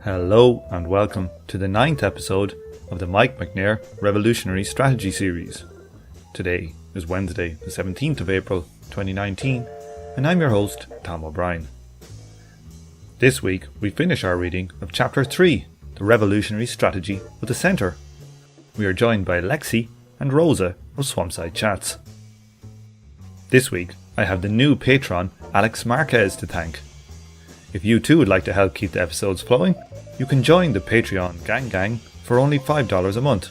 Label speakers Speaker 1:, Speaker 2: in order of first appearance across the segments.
Speaker 1: Hello and welcome to the 9th episode of the Mike McNair Revolutionary Strategy Series. Today is Wednesday, the 17th of April 2019, and I'm your host, Tom O'Brien. This week we finish our reading of Chapter 3, The Revolutionary Strategy of the Centre. We are joined by Lexi and Rosa of Swampside Chats. This week I have the new patron Alex Marquez to thank. If you too would like to help keep the episodes flowing, you can join the Patreon gang for only $5 a month,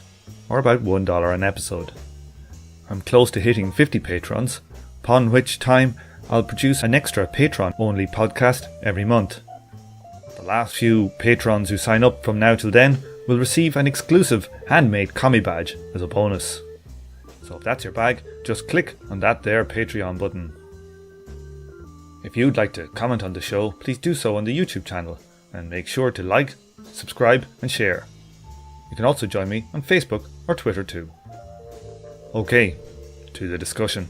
Speaker 1: or about $1 an episode. I'm close to hitting 50 patrons, upon which time I'll produce an extra Patreon-only podcast every month. The last few patrons who sign up from now till then will receive an exclusive handmade commie badge as a bonus. So if that's your bag, just click on that there Patreon button. If you'd like to comment on the show, please do so on the YouTube channel, and make sure to like, subscribe and share. You can also join me on Facebook or Twitter too. Okay, to the discussion.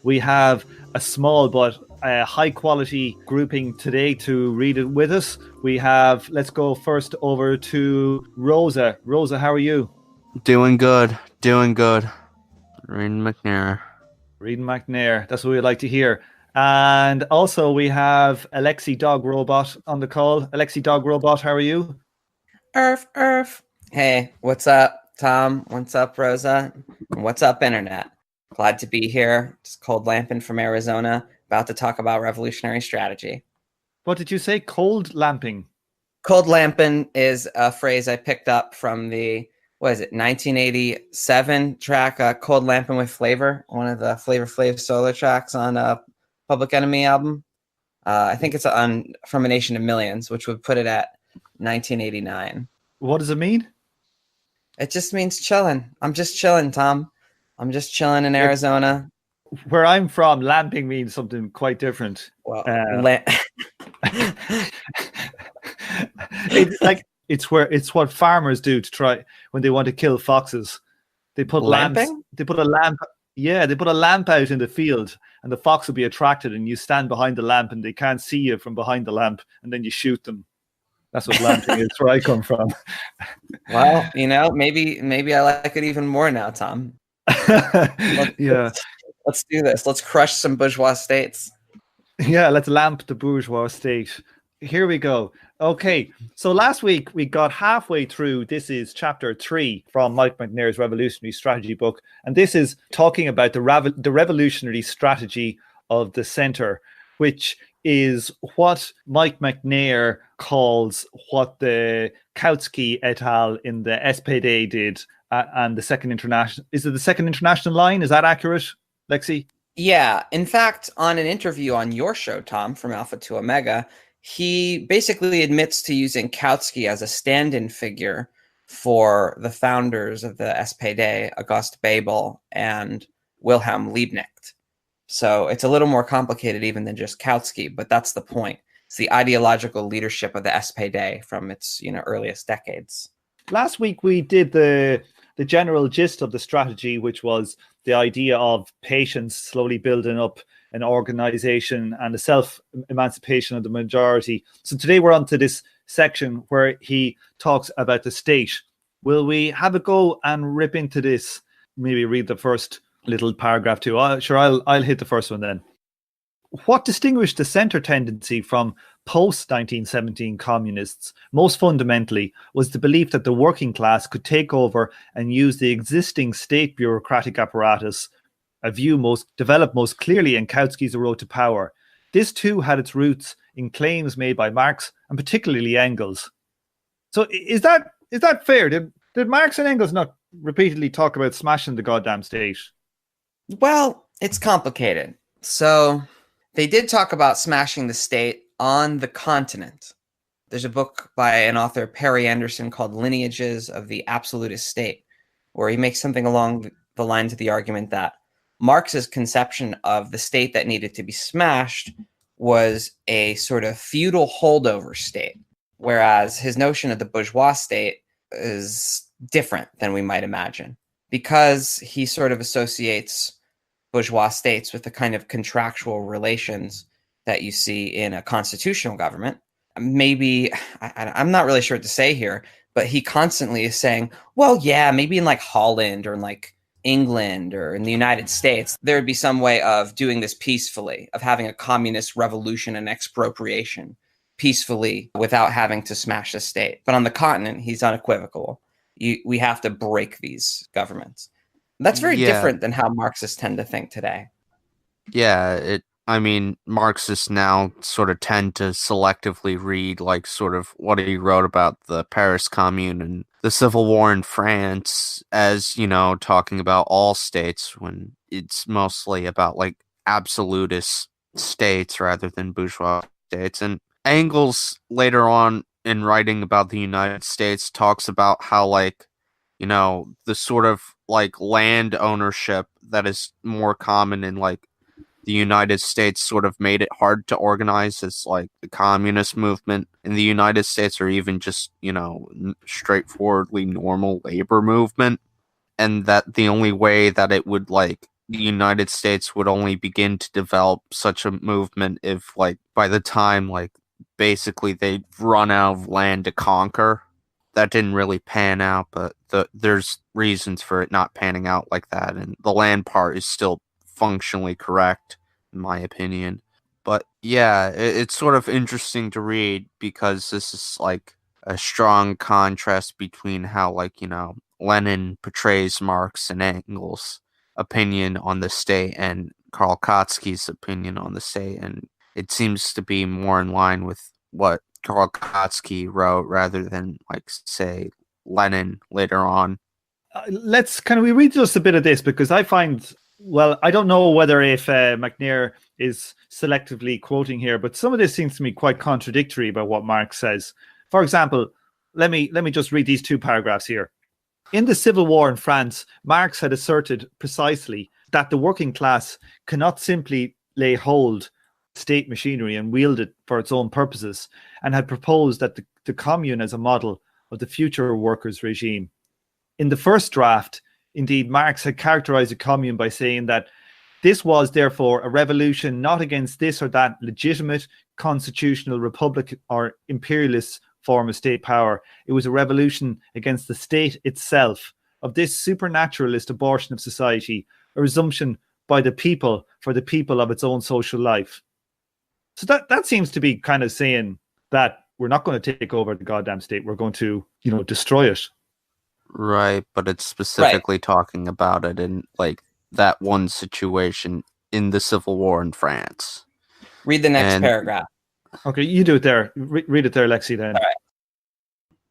Speaker 1: We have a small but high quality grouping today to read it with us. Let's go first over to Rosa. Rosa, how are you?
Speaker 2: Doing good. Reading McNair.
Speaker 1: Reading McNair, that's what we'd like to hear. And also we have Alexi Dog Robot on the call. Alexi Dog Robot, how are you?
Speaker 3: Earth. Hey, what's up, Tom? What's up, Rosa? And what's up, Internet? Glad to be here. It's Cold Lamping from Arizona, about to talk about revolutionary strategy.
Speaker 1: What did you say? Cold lamping?
Speaker 3: Cold Lamping is a phrase I picked up from the 1987 track, Cold Lamping with Flavor, one of the Flavor Flav solo tracks on a Public Enemy album. I think it's on From a Nation of Millions, which would put it at 1989.
Speaker 1: What does it mean?
Speaker 3: It just means chilling. I'm just chilling, Tom. I'm just chilling in Arizona.
Speaker 1: Where I'm from, lamping means something quite different.
Speaker 3: Well,
Speaker 1: it's what farmers do to try when they want to kill foxes. They put lamps. They put a lamp. Yeah, they put a lamp out in the field, and the fox will be attracted, and you stand behind the lamp, and they can't see you from behind the lamp, and then you shoot them. That's what lamping is. Where I come from.
Speaker 3: Well, maybe I like it even more now, Tom. Let's do this. Let's crush some bourgeois states.
Speaker 1: Yeah, let's lamp the bourgeois state. Here we go. Okay, so last week we got halfway through. This is chapter 3 from Mike McNair's Revolutionary Strategy book, and this is talking about the revolutionary strategy of the centre, which is what Mike McNair calls what the Kautsky et al. In the SPD did, and the Second International. Is it the Second International line? Is that accurate, Lexi?
Speaker 3: Yeah. In fact, on an interview on your show, Tom, from Alpha to Omega, he basically admits to using Kautsky as a stand-in figure for the founders of the SPD, August Bebel and Wilhelm Liebknecht. So it's a little more complicated even than just Kautsky, but that's the point. It's the ideological leadership of the SPD from its earliest decades.
Speaker 1: Last week we did the general gist of the strategy, which was the idea of patience slowly building up an organization and the self-emancipation of the majority. So today we're on to this section where he talks about the state. Will we have a go and rip into this? Maybe read the first little paragraph too. I'll hit the first one then. What distinguished the centre tendency from post-1917 communists most fundamentally was the belief that the working class could take over and use the existing state bureaucratic apparatus, a view developed most clearly in Kautsky's The Road to Power. This too had its roots in claims made by Marx and particularly Engels. So is that fair? Did Marx and Engels not repeatedly talk about smashing the goddamn state?
Speaker 3: Well, it's complicated. So they did talk about smashing the state on the continent. There's a book by an author, Perry Anderson, called Lineages of the Absolutist State, where he makes something along the lines of the argument that Marx's conception of the state that needed to be smashed was a sort of feudal holdover state, whereas his notion of the bourgeois state is different than we might imagine, because he sort of associates bourgeois states with the kind of contractual relations that you see in a constitutional government, maybe I'm not really sure what to say here, but he constantly is saying, well, yeah, maybe in like Holland or in like England or in the United States, there would be some way of doing this peacefully, of having a communist revolution and expropriation peacefully without having to smash the state. But on the continent, he's unequivocal. We have to break these governments. That's very
Speaker 2: Yeah,
Speaker 3: different than how Marxists tend to think today.
Speaker 2: yeah. I mean, Marxists now sort of tend to selectively read, like, sort of what he wrote about the Paris Commune and the Civil War in France as, talking about all states when it's mostly about, like, absolutist states rather than bourgeois states. And Engels, later on in writing about the United States, talks about how, like, the sort of, like, land ownership that is more common in, like, the United States sort of made it hard to organize as like the communist movement in the United States, or even just, straightforwardly normal labor movement. And that the only way that it would, like, the United States would only begin to develop such a movement if, like, by the time, like, basically they'd run out of land to conquer. That didn't really pan out, but there's reasons for it not panning out like that, and the land part is still functionally correct, in my opinion. But yeah, it's sort of interesting to read because this is like a strong contrast between how, like, Lenin portrays Marx and Engels' opinion on the state and Karl Kautsky's opinion on the state, and it seems to be more in line with what Karl Kautsky wrote rather than, like, say, Lenin later on.
Speaker 1: Can we read just a bit of this, because I find, well, I don't know whether if McNair is selectively quoting here, but some of this seems to me quite contradictory about what Marx says. For example, let me just read these two paragraphs here. In the Civil War in France, Marx had asserted precisely that the working class cannot simply lay hold state machinery and wield it for its own purposes, and had proposed that the commune as a model of the future workers' regime. In the first draft, indeed, Marx had characterized the commune by saying that this was therefore a revolution not against this or that legitimate constitutional republic or imperialist form of state power. It was a revolution against the state itself, of this supernaturalist abortion of society, a resumption by the people for the people of its own social life. So that seems to be kind of saying that we're not going to take over the goddamn state. We're going to, destroy it.
Speaker 2: Right, but it's specifically talking about it in, like, that one situation in the Civil War in France.
Speaker 3: Read the next paragraph.
Speaker 1: Okay, you do it there. Read it there, Lexi, then.
Speaker 3: All right.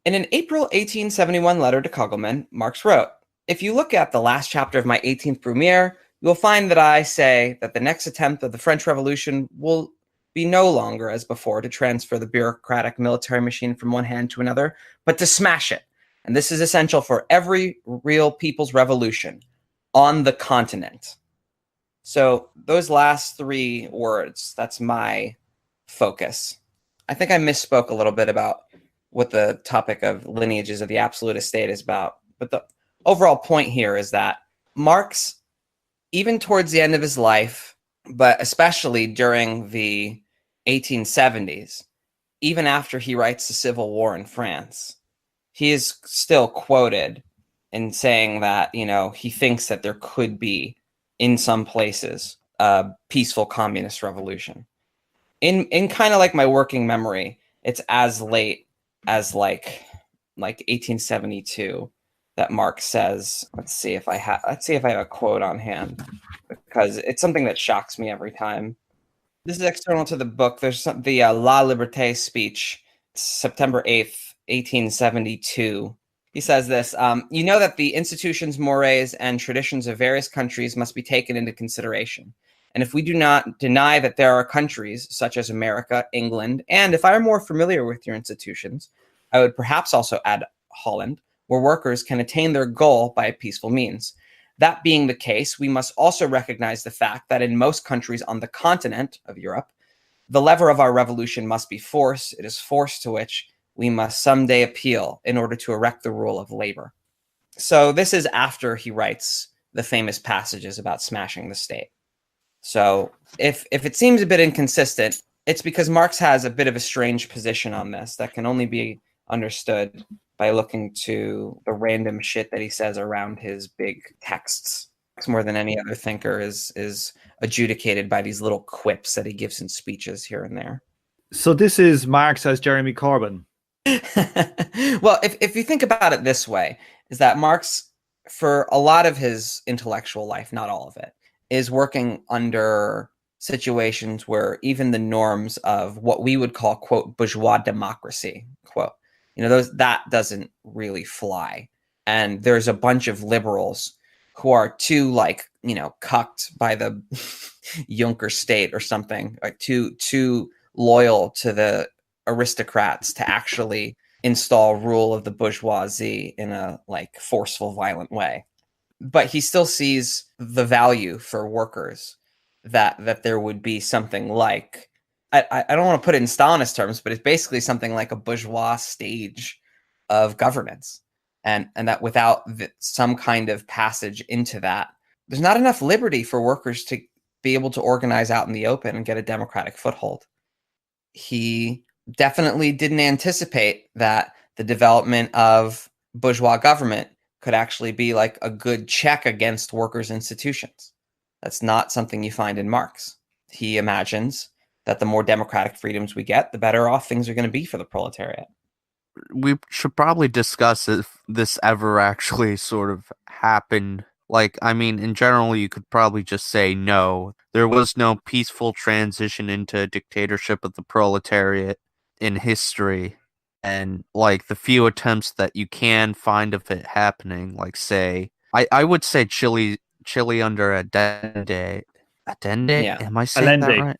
Speaker 3: In an April 1871 letter to Kugelman, Marx wrote, "If you look at the last chapter of my 18th Brumaire, you will find that I say that the next attempt of the French Revolution will be no longer as before to transfer the bureaucratic military machine from one hand to another, but to smash it. And this is essential for every real people's revolution on the continent." So those last three words, that's my focus. I think I misspoke a little bit about what the topic of lineages of the absolute state is about. But the overall point here is that Marx, even towards the end of his life, but especially during the 1870s, even after he writes the Civil War in France, he is still quoted in saying that, he thinks that there could be, in some places, a peaceful communist revolution. In kind of like my working memory, it's as late as like 1872 that Marx says. Let's see if I have a quote on hand, because it's something that shocks me every time. This is external to the book. There's the La Liberté speech, September 8th, 1872. He says this, "You know that the institutions, mores, and traditions of various countries must be taken into consideration. And if we do not deny that there are countries, such as America, England, and if I are more familiar with your institutions, I would perhaps also add Holland, where workers can attain their goal by peaceful means. That being the case, we must also recognize the fact that in most countries on the continent of Europe, the lever of our revolution must be force. It is force to which we must someday appeal in order to erect the rule of labor." So this is after he writes the famous passages about smashing the state. So if it seems a bit inconsistent, It's because Marx has a bit of a strange position on this that can only be understood by looking to the random shit that he says around his big texts. More than any other thinker is adjudicated by these little quips that he gives in speeches here and there.
Speaker 1: So this is Marx as Jeremy Corbyn.
Speaker 3: Well, if you think about it this way, is that Marx, for a lot of his intellectual life, not all of it, is working under situations where even the norms of what we would call, quote, bourgeois democracy, quote, that doesn't really fly. And there's a bunch of liberals who are too, cucked by the Junker state or something, like too loyal to the aristocrats to actually install rule of the bourgeoisie in a forceful, violent way. But he still sees the value for workers that there would be something like, I don't want to put it in Stalinist terms, but it's basically something like a bourgeois stage of governance. And that without some kind of passage into that, there's not enough liberty for workers to be able to organize out in the open and get a democratic foothold. He definitely didn't anticipate that the development of bourgeois government could actually be like a good check against workers' institutions. That's not something you find in Marx. He imagines that the more democratic freedoms we get, the better off things are going to be for the proletariat.
Speaker 2: We should probably discuss if this ever actually sort of happened. In general, you could probably just say no. There was no peaceful transition into dictatorship of the proletariat in history. And, the few attempts that you can find of it happening, I would say Chile under Allende. Allende?
Speaker 3: Yeah.
Speaker 2: Am I saying that right?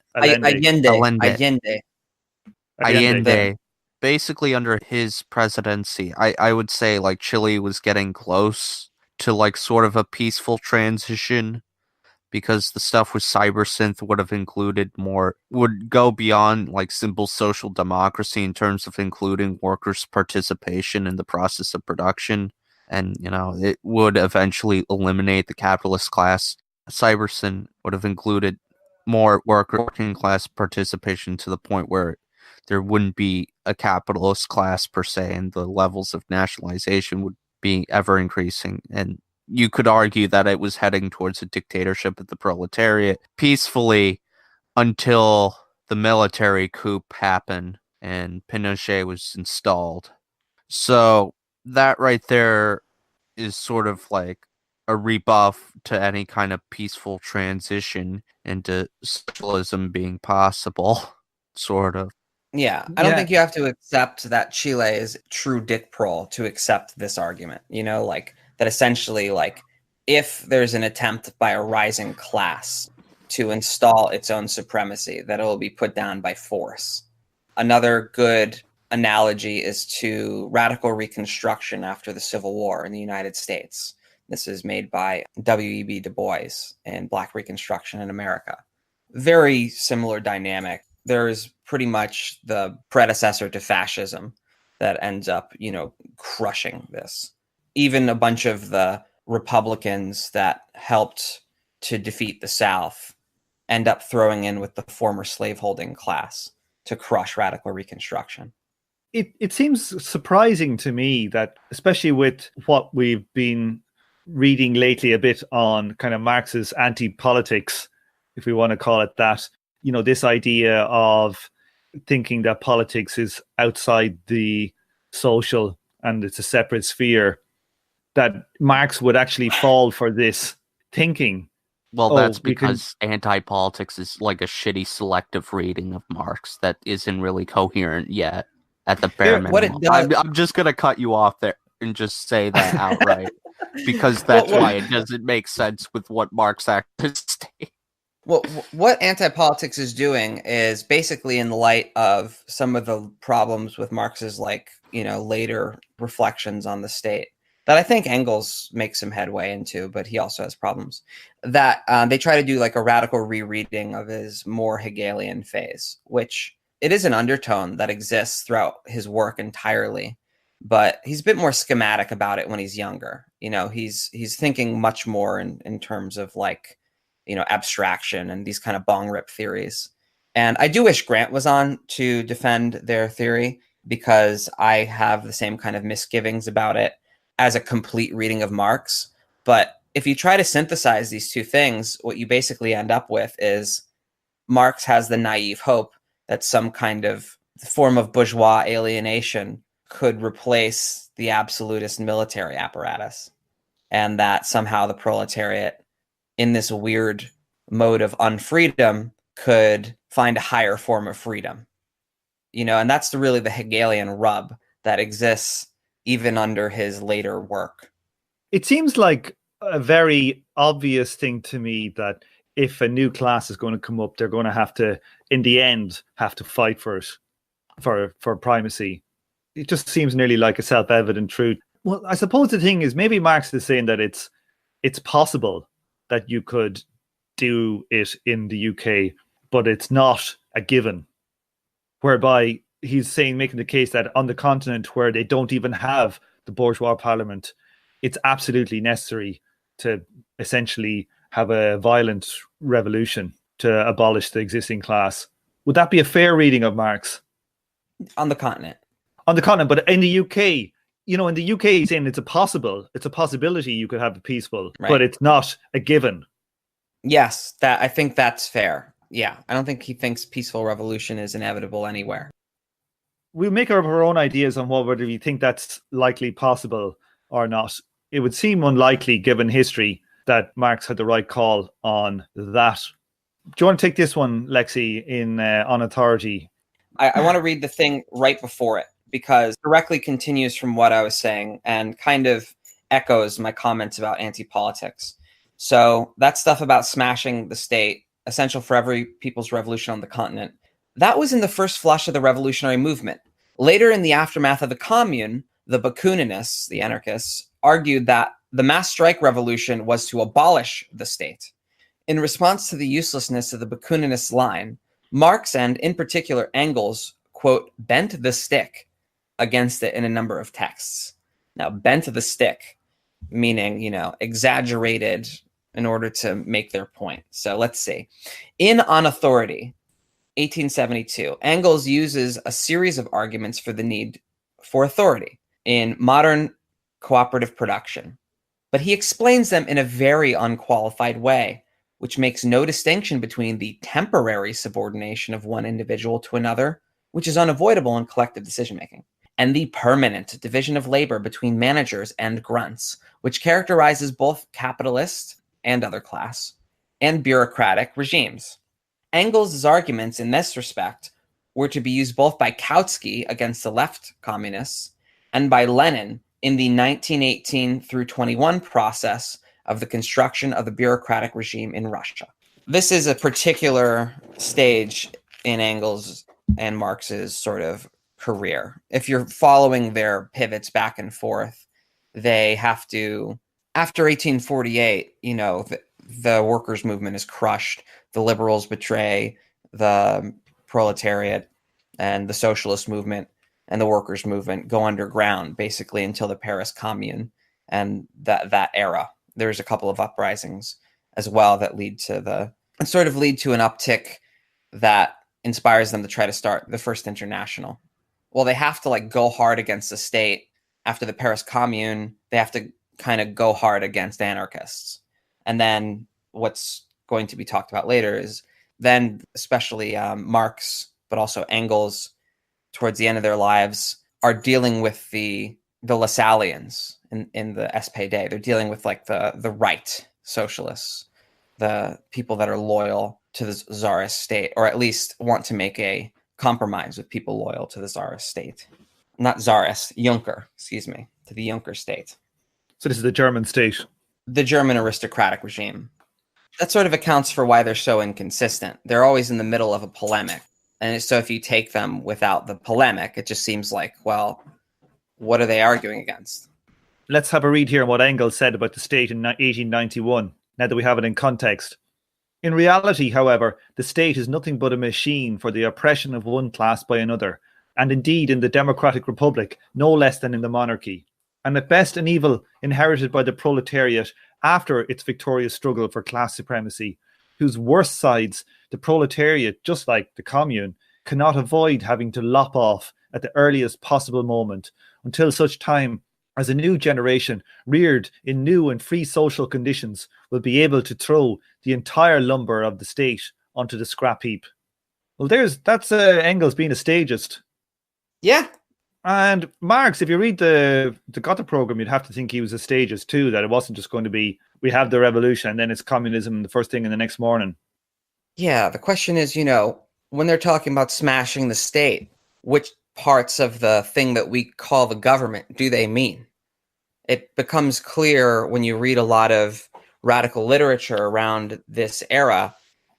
Speaker 3: Allende.
Speaker 2: Basically, under his presidency, I would say Chile was getting close to sort of a peaceful transition, because the stuff with cybersynth would go beyond simple social democracy in terms of including workers' participation in the process of production, and it would eventually eliminate the capitalist class. Cybersynth would have included more working class participation to the point where there wouldn't be a capitalist class per se, and the levels of nationalization would be ever increasing. And you could argue that it was heading towards a dictatorship of the proletariat peacefully until the military coup happened and Pinochet was installed. So that right there is sort of like a rebuff to any kind of peaceful transition into socialism being possible, sort of.
Speaker 3: Yeah, I don't think you have to accept that Chile is true dick prole to accept this argument. That essentially, if there's an attempt by a rising class to install its own supremacy, that it will be put down by force. Another good analogy is to radical reconstruction after the Civil War in the United States. This is made by W.E.B. Du Bois in Black Reconstruction in America. Very similar dynamic. There's pretty much the predecessor to fascism that ends up, crushing this. Even a bunch of the Republicans that helped to defeat the South end up throwing in with the former slaveholding class to crush radical reconstruction.
Speaker 1: It seems surprising to me that, especially with what we've been reading lately a bit on kind of Marx's anti-politics, if we want to call it that, this idea of thinking that politics is outside the social and it's a separate sphere, that Marx would actually fall for this thinking.
Speaker 2: Well, that's because anti-politics is like a shitty selective reading of Marx that isn't really coherent yet, at the bare minimum. I'm just going to cut you off there and just say that outright, because that's why it doesn't make sense with what Marx actually states.
Speaker 3: Well, what anti-politics is doing is basically in the light of some of the problems with Marx's, later reflections on the state, that I think Engels makes some headway into, but he also has problems, that they try to do a radical rereading of his more Hegelian phase, which it is an undertone that exists throughout his work entirely, but he's a bit more schematic about it when he's younger. He's thinking much more in terms of abstraction and these kind of bong rip theories. And I do wish Grant was on to defend their theory, because I have the same kind of misgivings about it as a complete reading of Marx. But if you try to synthesize these two things, what you basically end up with is Marx has the naive hope that some kind of form of bourgeois alienation could replace the absolutist military apparatus, and that somehow the proletariat, in this weird mode of unfreedom, could find a higher form of freedom. And that's really the Hegelian rub that exists even under his later work.
Speaker 1: It seems like a very obvious thing to me that if a new class is going to come up, they're going to have to, in the end, have to fight for it, for primacy. It just seems nearly like a self-evident truth. Well, I suppose the thing is, maybe Marx is saying that it's possible that you could do it in the UK, but it's not a given. Whereby he's saying, making the case that on the continent where they don't even have the bourgeois parliament, it's absolutely necessary to essentially have a violent revolution to abolish the existing class. Would that be a fair reading of Marx?
Speaker 3: On the continent.
Speaker 1: On the continent, but in the UK, in the UK, he's saying it's a possibility you could have a peaceful, right, but it's not a given.
Speaker 3: Yes, I think that's fair. Yeah, I don't think he thinks peaceful revolution is inevitable anywhere.
Speaker 1: We'll make our own ideas on whether we think that's likely possible or not. It would seem unlikely, given history, that Marx had the right call on that. Do you want to take this one, Lexi, on authority?
Speaker 3: I want to read the thing right before it, because it directly continues from what I was saying and kind of echoes my comments about anti-politics. So that stuff about smashing the state, essential for every people's revolution on the continent, that was in the first flush of the revolutionary movement. Later, in the aftermath of the commune, the Bakuninists, the anarchists, argued that the mass strike revolution was to abolish the state. In response to the uselessness of the Bakuninist line, Marx and, in particular, Engels, quote, bent the stick against it in a number of texts. Now, bent the stick, meaning, exaggerated in order to make their point. So let's see. In On Authority, 1872, Engels uses a series of arguments for the need for authority in modern cooperative production, but he explains them in a very unqualified way, which makes no distinction between the temporary subordination of one individual to another, which is unavoidable in collective decision-making, and the permanent division of labor between managers and grunts, which characterizes both capitalist and other class and bureaucratic regimes. Engels' arguments in this respect were to be used both by Kautsky against the left communists and by Lenin in the 1918 through 21 process of the construction of the bureaucratic regime in Russia. This is a particular stage in Engels and Marx's sort of career. If you're following their pivots back and forth, they have to, after 1848, the workers' movement is crushed, the liberals betray the proletariat, and the socialist movement and the workers' movement go underground, basically until the Paris Commune and that era. There's a couple of uprisings as well that lead to an uptick that inspires them to try to start the First International. Well, they have to go hard against the state. After the Paris Commune, they have to kind of go hard against anarchists. And then what's going to be talked about later is then especially Marx, but also Engels, towards the end of their lives, are dealing with the Lassalleans in the SPD. They're dealing with the right socialists, the people that are loyal to the Tsarist state, or at least want to make a compromise with people loyal to the Tsarist state. Not Tsarist, Junker, to the Junker state.
Speaker 1: So this is the German state.
Speaker 3: The German aristocratic regime. That sort of accounts for why they're so inconsistent. They're always in the middle of a polemic. And so if you take them without the polemic, it just seems like, well, what are they arguing against?
Speaker 1: Let's have a read here on what Engels said about the state in 1891, now that we have it in context. In reality, however, the state is nothing but a machine for the oppression of one class by another, and indeed in the democratic republic, no less than in the monarchy, and at best an evil inherited by the proletariat after its victorious struggle for class supremacy, whose worst sides the proletariat, just like the commune, cannot avoid having to lop off at the earliest possible moment until such time as a new generation reared in new and free social conditions will be able to throw the entire lumber of the state onto the scrap heap. Well, that's Engels being a stagist.
Speaker 3: Yeah.
Speaker 1: And Marx, if you read the Gotha program, you'd have to think he was a stagist too, that it wasn't just going to be, we have the revolution and then it's communism the first thing in the next morning.
Speaker 3: Yeah, the question is, when they're talking about smashing the state, which parts of the thing that we call the government do they mean? It becomes clear when you read a lot of radical literature around this era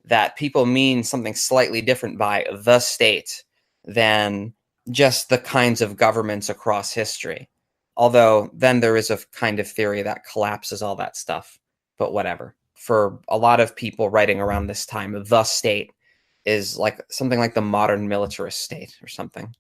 Speaker 3: that people mean something slightly different by the state than just the kinds of governments across history. Although then there is a kind of theory that collapses all that stuff, but whatever. For a lot of people writing around this time, the state is like something like the modern militarist state or something.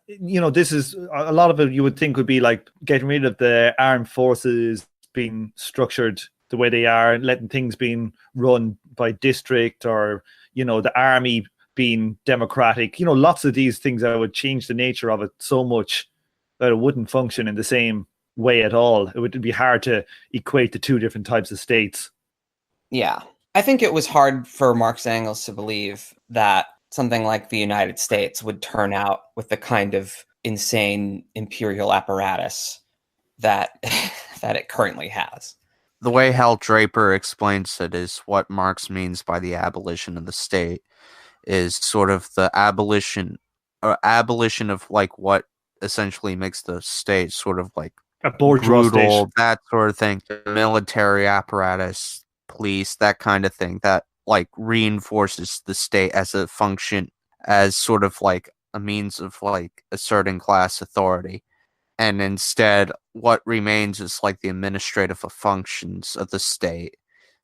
Speaker 1: This is a lot of it you would think would be like getting rid of the armed forces being structured the way they are, letting things being run by district, or, the army being democratic, lots of these things that would change the nature of it so much that it wouldn't function in the same way at all. It would be hard to equate the two different types of states.
Speaker 3: Yeah. I think it was hard for Marx and Engels to believe that something like the United States would turn out with the kind of insane imperial apparatus that that it currently has.
Speaker 2: The way Hal Draper explains it is what Marx means by the abolition of the state is sort of the abolition of like what essentially makes the state sort of like
Speaker 1: a bourgeois
Speaker 2: brutal,
Speaker 1: state,
Speaker 2: that sort of thing, military apparatus, police, that kind of thing, that like reinforces the state as a function, as sort of like a means of like asserting class authority. And instead, what remains is like the administrative functions of the state.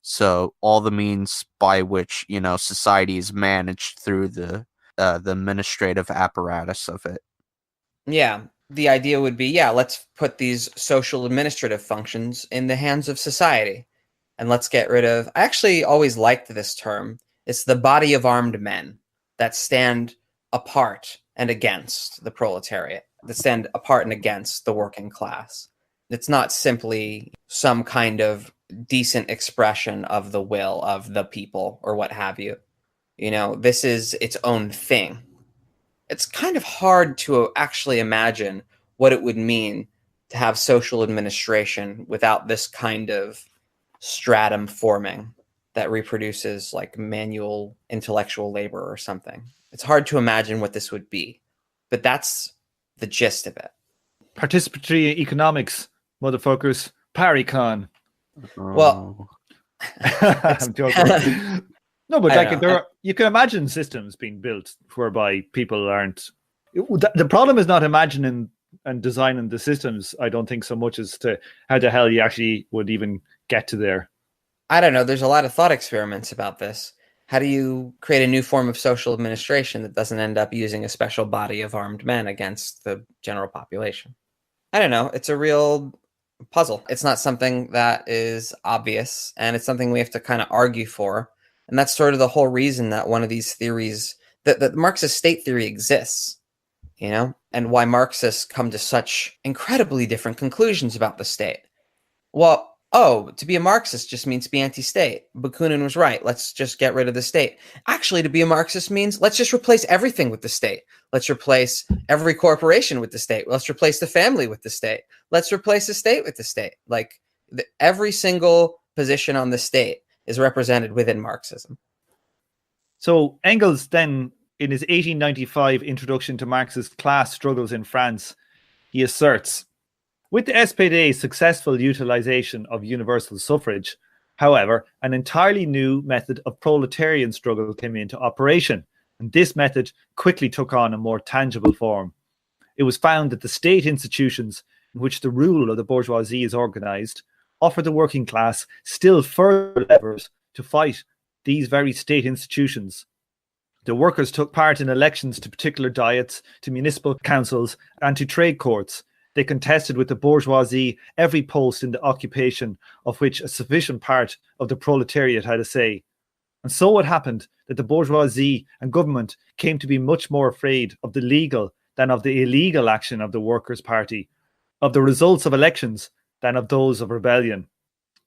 Speaker 2: So all the means by which, society is managed through the administrative apparatus of it.
Speaker 3: Yeah. The idea would be, let's put these social administrative functions in the hands of society. And let's get rid of, I actually always liked this term. It's the body of armed men that stand apart and against the proletariat, that stand apart and against the working class. It's not simply some kind of decent expression of the will of the people or what have you. This is its own thing. It's kind of hard to actually imagine what it would mean to have social administration without this kind of stratum forming that reproduces like manual intellectual labor or something. It's hard to imagine what this would be, but that's the gist of it.
Speaker 1: Participatory economics, motherfuckers. Paricon.
Speaker 3: Well,
Speaker 1: I'm joking. No, but you can imagine systems being built whereby people aren't. The problem is not imagining and designing the systems, I don't think, so much as to how the hell you actually would even get to there.
Speaker 3: I don't know. There's a lot of thought experiments about this. How do you create a new form of social administration that doesn't end up using a special body of armed men against the general population? I don't know. It's a real puzzle. It's not something that is obvious, and it's something we have to kind of argue for. And that's sort of the whole reason that one of these theories, that the Marxist state theory exists, and why Marxists come to such incredibly different conclusions about the state. Well, to be a Marxist just means to be anti-state. Bakunin was right. Let's just get rid of the state. Actually, to be a Marxist means let's just replace everything with the state. Let's replace every corporation with the state. Let's replace the family with the state. Let's replace the state with the state. Like every single position on the state is represented within Marxism.
Speaker 1: So Engels then, in his 1895 introduction to Marxist class struggles in France, he asserts, with the SPD's successful utilization of universal suffrage, however, an entirely new method of proletarian struggle came into operation, and this method quickly took on a more tangible form. It was found that the state institutions in which the rule of the bourgeoisie is organized offer the working class still further levers to fight these very state institutions. The workers took part in elections to particular diets, to municipal councils, and to trade courts. They contested with the bourgeoisie every post in the occupation of which a sufficient part of the proletariat had a say. And so it happened that the bourgeoisie and government came to be much more afraid of the legal than of the illegal action of the Workers' Party, of the results of elections than of those of rebellion.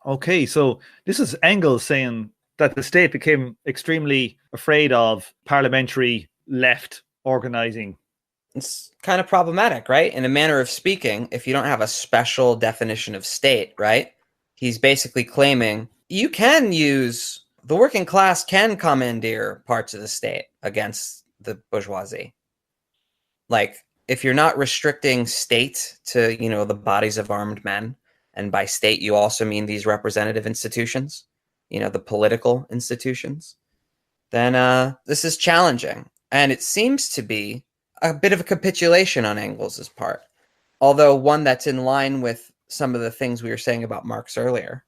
Speaker 1: Okay, so this is Engels saying that the state became extremely afraid of parliamentary left organizing.
Speaker 3: It's kind of problematic, right? In a manner of speaking, if you don't have a special definition of state, right? He's basically claiming you can use the working class can commandeer parts of the state against the bourgeoisie. Like, if you're not restricting state to, the bodies of armed men, and by state you also mean these representative institutions, the political institutions, then this is challenging. And it seems to be a bit of a capitulation on Engels' part, although one that's in line with some of the things we were saying about Marx earlier.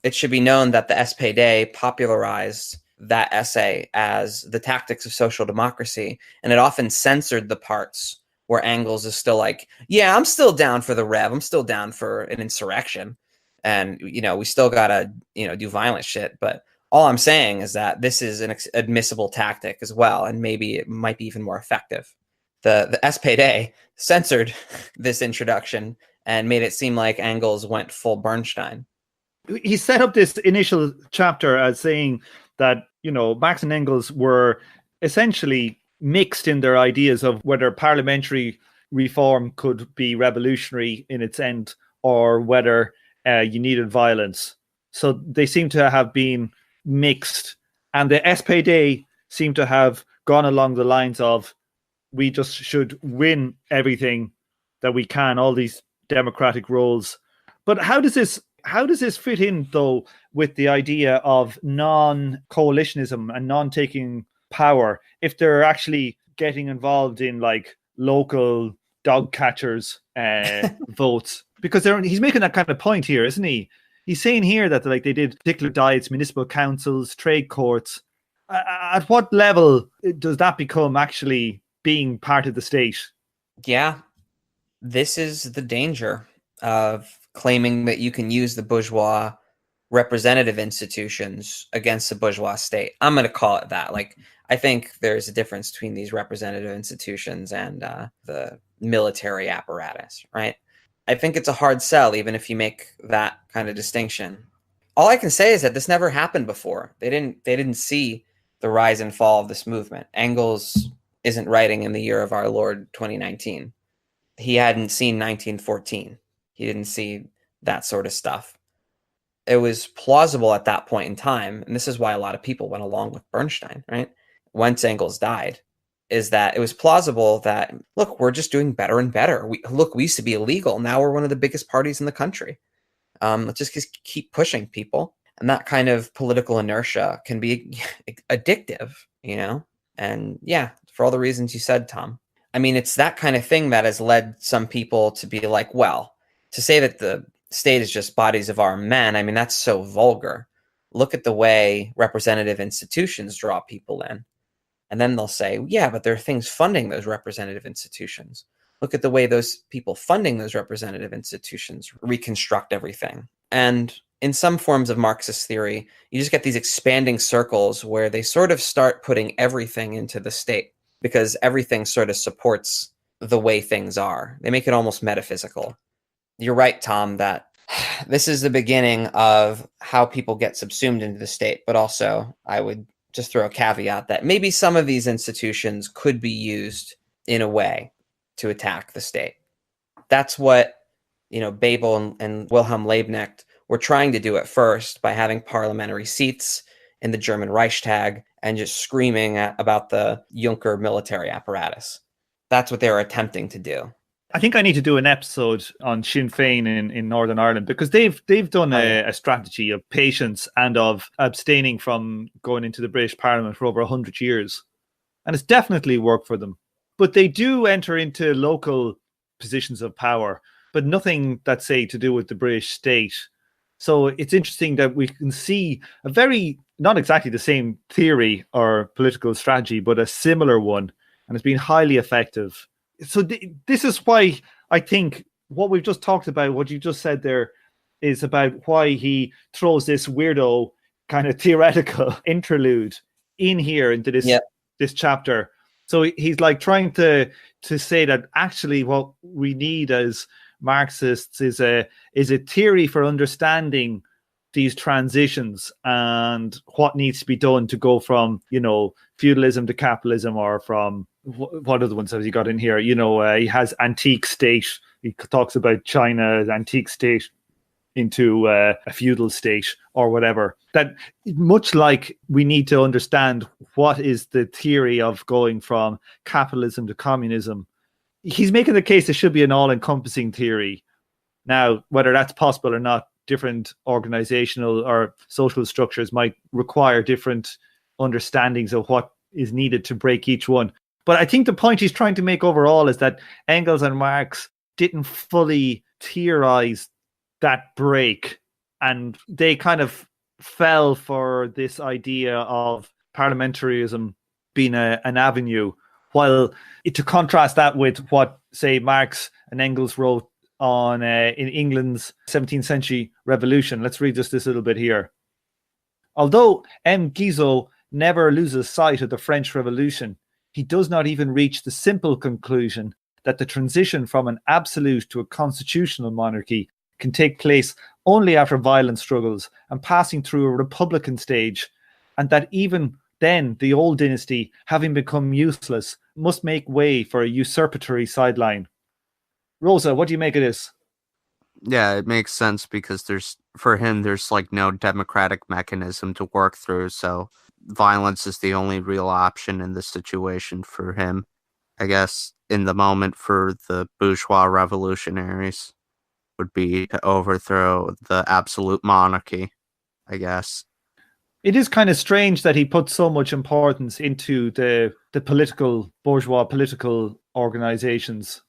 Speaker 3: It should be known that the SPD popularized that essay as the tactics of social democracy, and it often censored the parts where Engels is still like, yeah, I'm still down for the rev, I'm still down for an insurrection, and we still gotta do violent shit, but all I'm saying is that this is an admissible tactic as well, and maybe it might be even more effective. The SPD censored this introduction and made it seem like Engels went full Bernstein.
Speaker 1: He set up this initial chapter as saying that, Marx and Engels were essentially mixed in their ideas of whether parliamentary reform could be revolutionary in its end or whether you needed violence. So they seem to have been mixed. And the SPD seem to have gone along the lines of, we just should win everything that we can, all these democratic roles. But how does this fit in, though, with the idea of non-coalitionism and non-taking power, if they're actually getting involved in like local dog catchers votes? Because he's making that kind of point here, isn't he? He's saying here that like they did particular diets, municipal councils, trade courts. At what level does that become actually being part of the state?
Speaker 3: Yeah, this is the danger of claiming that you can use the bourgeois representative institutions against the bourgeois state. I'm going to call it that. Like, I think there's a difference between these representative institutions and the military apparatus, right? I think it's a hard sell, even if you make that kind of distinction. All I can say is that this never happened before. They didn't see the rise and fall of this movement. Engels isn't writing in the year of our Lord 2019. He hadn't seen 1914. He didn't see that sort of stuff. It was plausible at that point in time, and this is why a lot of people went along with Bernstein, right? Once Engels died, is that it was plausible that, look, we're just doing better and better. We used to be illegal. Now we're one of the biggest parties in the country. Let's just keep pushing people. And that kind of political inertia can be addictive, And yeah, for all the reasons you said, Tom. I mean, it's that kind of thing that has led some people to be like, well, to say that the state is just bodies of armed men, I mean, that's so vulgar. Look at the way representative institutions draw people in. And then they'll say, yeah, but there are things funding those representative institutions. Look at the way those people funding those representative institutions reconstruct everything. And in some forms of Marxist theory, you just get these expanding circles where they sort of start putting everything into the state because everything sort of supports the way things are. They make it almost metaphysical. You're right, Tom, that this is the beginning of how people get subsumed into the state. But also, I would just throw a caveat that maybe some of these institutions could be used in a way to attack the state. That's what, Bebel and Wilhelm Liebknecht were trying to do at first by having parliamentary seats in the German Reichstag and just screaming about the Juncker military apparatus. That's what they were attempting to do.
Speaker 1: I think I need to do an episode on Sinn Féin in Northern Ireland because they've done a strategy of patience and of abstaining from going into the British Parliament for over 100 years. And it's definitely worked for them. But they do enter into local positions of power, but nothing that's, say, to do with the British state. So it's interesting that we can see a very, not exactly the same theory or political strategy, but a similar one. And it's been highly effective. So this is why I think what we've just talked about, what you just said there, is about why he throws this weirdo kind of theoretical interlude in here into this chapter. So he's like trying to say that actually what we need as Marxists is a theory for understanding these transitions and what needs to be done to go from, feudalism to capitalism, or from what other ones has he got in here? He has antique state. He talks about China's antique state into a feudal state or whatever. That much like we need to understand what is the theory of going from capitalism to communism. He's making the case it should be an all-encompassing theory. Now, whether that's possible or not, different organizational or social structures might require different understandings of what is needed to break each one. But I think the point he's trying to make overall is that Engels and Marx didn't fully theorize that break, and they kind of fell for this idea of parliamentarism being an avenue, while to contrast that with what, say, Marx and Engels wrote on in England's 17th century revolution. Let's read just this little bit here. Although M. Guizot never loses sight of the French Revolution, he does not even reach the simple conclusion that the transition from an absolute to a constitutional monarchy can take place only after violent struggles and passing through a republican stage, and that even then the old dynasty, having become useless, must make way for a usurpatory sideline. Rosa, what do you make of this?
Speaker 2: Yeah, it makes sense because there's like no democratic mechanism to work through, so violence is the only real option in this situation for him. I guess in the moment for the bourgeois revolutionaries would be to overthrow the absolute monarchy, I guess.
Speaker 1: It is kind of strange that he put so much importance into the political, bourgeois political organizations.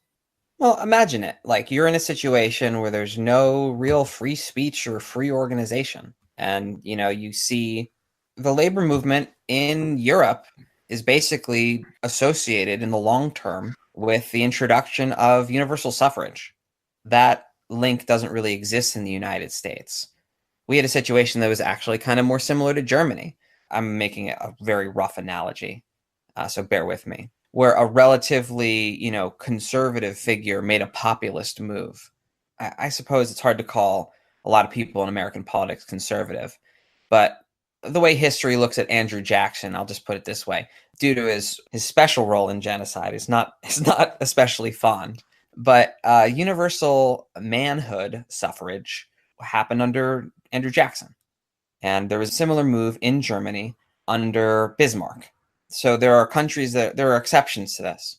Speaker 3: Well, imagine it. Like, you're in a situation where there's no real free speech or free organization. And, you see the labor movement in Europe is basically associated in the long term with the introduction of universal suffrage. That link doesn't really exist in the United States. We had a situation that was actually kind of more similar to Germany. I'm making a very rough analogy, so bear with me. Where a relatively, conservative figure made a populist move. I suppose it's hard to call a lot of people in American politics conservative, but the way history looks at Andrew Jackson, I'll just put it this way, due to his special role in genocide, is not especially fond. But universal manhood suffrage happened under Andrew Jackson. And there was a similar move in Germany under Bismarck. So there are countries there are exceptions to this.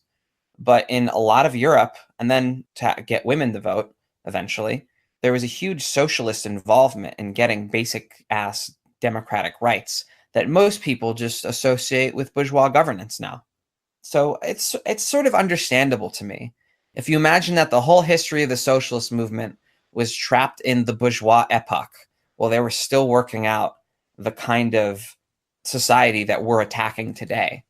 Speaker 3: But in a lot of Europe, and then to get women to vote eventually, there was a huge socialist involvement in getting basic ass democratic rights that most people just associate with bourgeois governance now. So it's sort of understandable to me. If you imagine that the whole history of the socialist movement was trapped in the bourgeois epoch, well, they were still working out the kind of society that we're attacking today.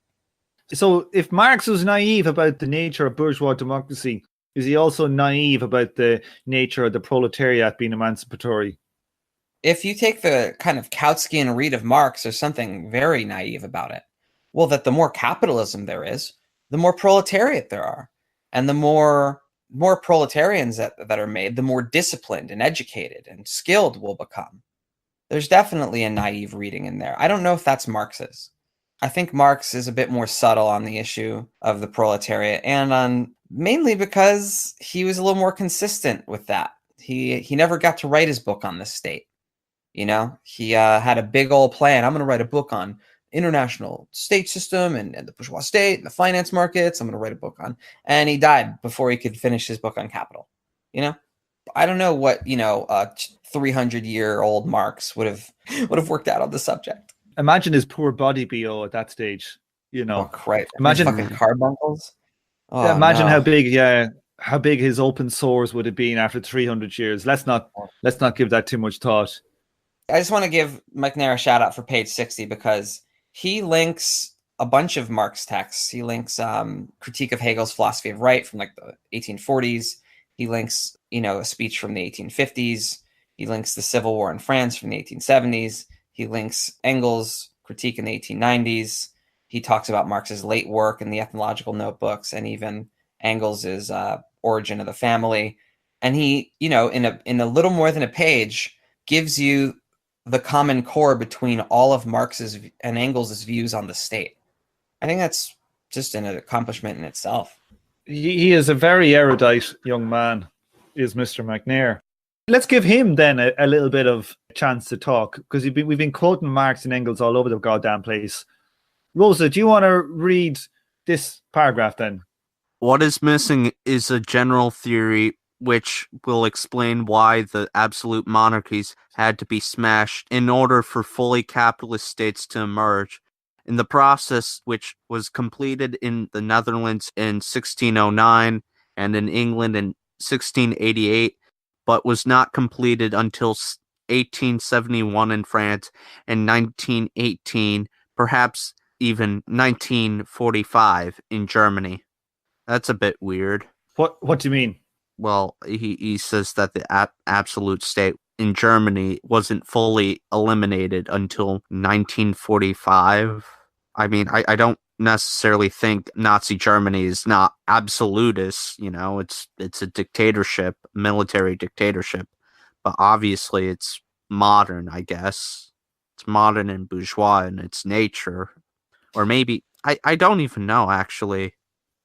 Speaker 1: So if Marx was naive about the nature of bourgeois democracy, is he also naive about the nature of the proletariat being emancipatory?
Speaker 3: If you take the kind of Kautskian read of Marx, there's something very naive about it. Well, that the more capitalism there is, the more proletariat there are. And the more proletarians that are made, the more disciplined and educated and skilled we'll become. There's definitely a naive reading in there. I don't know if that's Marx's. I think Marx is a bit more subtle on the issue of the proletariat, and on mainly because he was a little more consistent with that. He never got to write his book on the state. He had a big old plan. I'm going to write a book on international state system and the bourgeois state and the finance markets. I'm going to write a book on, and he died before he could finish his book on capital. I don't know what 300-year-old Marx would have worked out on the subject.
Speaker 1: Imagine his poor body BO at that stage.
Speaker 3: Oh, Christ!
Speaker 1: Imagine
Speaker 3: fucking carbuncles.
Speaker 1: Oh, imagine how big his open sores would have been after 300 years. Let's not give that too much thought.
Speaker 3: I just want to give McNair a shout out for page 60 because he links a bunch of Marx texts. He links Critique of Hegel's Philosophy of Right from like the 1840s. He links, a speech from the 1850s. He links the Civil War in France from the 1870s. He links Engels' critique in the 1890s. He talks about Marx's late work in the ethnological notebooks and even Engels' origin of the family. And he, in a little more than a page, gives you the common core between all of Marx's and Engels' views on the state. I think that's just an accomplishment in itself.
Speaker 1: He is a very erudite young man, is Mr. McNair. Let's give him then a little bit of chance to talk, because we've been quoting Marx and Engels all over the goddamn place. Rosa, do you want to read this paragraph then?
Speaker 2: What is missing is a general theory which will explain why the absolute monarchies had to be smashed in order for fully capitalist states to emerge. In the process, which was completed in the Netherlands in 1609 and in England in 1688, but was not completed until 1871 in France and 1918, perhaps even 1945 in Germany. That's a bit weird.
Speaker 1: What do you mean?
Speaker 2: Well, he says that the absolute state in Germany wasn't fully eliminated until 1945. I mean, I don't necessarily think Nazi Germany is not absolutist, it's a dictatorship, military dictatorship, but obviously it's modern, I guess. It's modern and bourgeois in its nature. Or maybe, I don't even know, actually.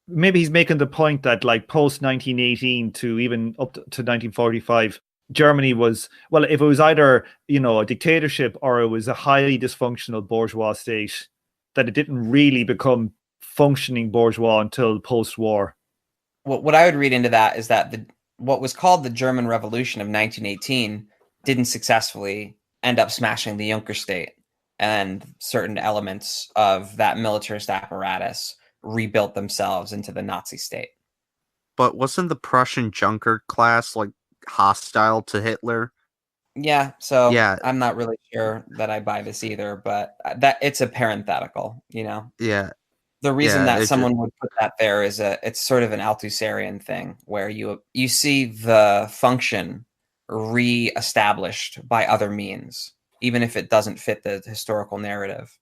Speaker 1: Maybe he's making the point that, like, post 1918 to even up to 1945, Germany was, well, if it was either, a dictatorship or it was a highly dysfunctional bourgeois state, that it didn't really become functioning bourgeois until post-war.
Speaker 3: What I would read into that is that what was called the German Revolution of 1918 didn't successfully end up smashing the Junker state, and certain elements of that militarist apparatus rebuilt themselves into the Nazi state.
Speaker 2: But wasn't the Prussian Junker class hostile to Hitler?
Speaker 3: Yeah, so
Speaker 2: yeah.
Speaker 3: I'm not really sure that I buy this either, but that it's a parenthetical,
Speaker 2: Yeah.
Speaker 3: The reason that someone would put that there is it's sort of an Althusserian thing where you see the function re-established by other means, even if it doesn't fit the historical narrative.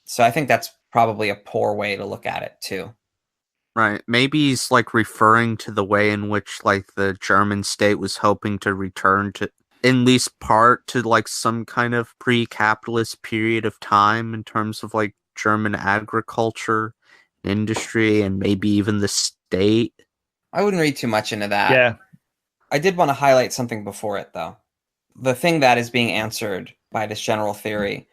Speaker 3: So I think that's probably a poor way to look at it too.
Speaker 2: Right. Maybe he's referring to the way in which the German state was hoping to return to, in least part, to some kind of pre-capitalist period of time in terms of German agriculture, industry, and maybe even the state.
Speaker 3: I wouldn't read too much into that.
Speaker 1: Yeah.
Speaker 3: I did want to highlight something before it, though. The thing that is being answered by this general theory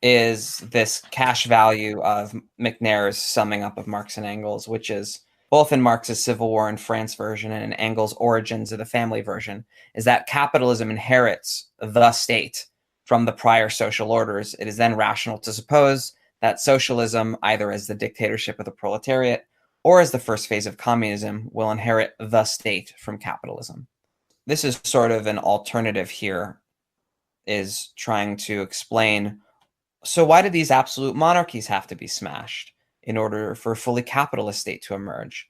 Speaker 3: is this cash value of McNair's summing up of Marx and Engels, which is both in Marx's Civil War in France version and in Engels' Origins of the Family version, is that capitalism inherits the state from the prior social orders. It is then rational to suppose that socialism, either as the dictatorship of the proletariat or as the first phase of communism, will inherit the state from capitalism. This is sort of an alternative here, is trying to explain, so why did these absolute monarchies have to be smashed in order for a fully capitalist state to emerge?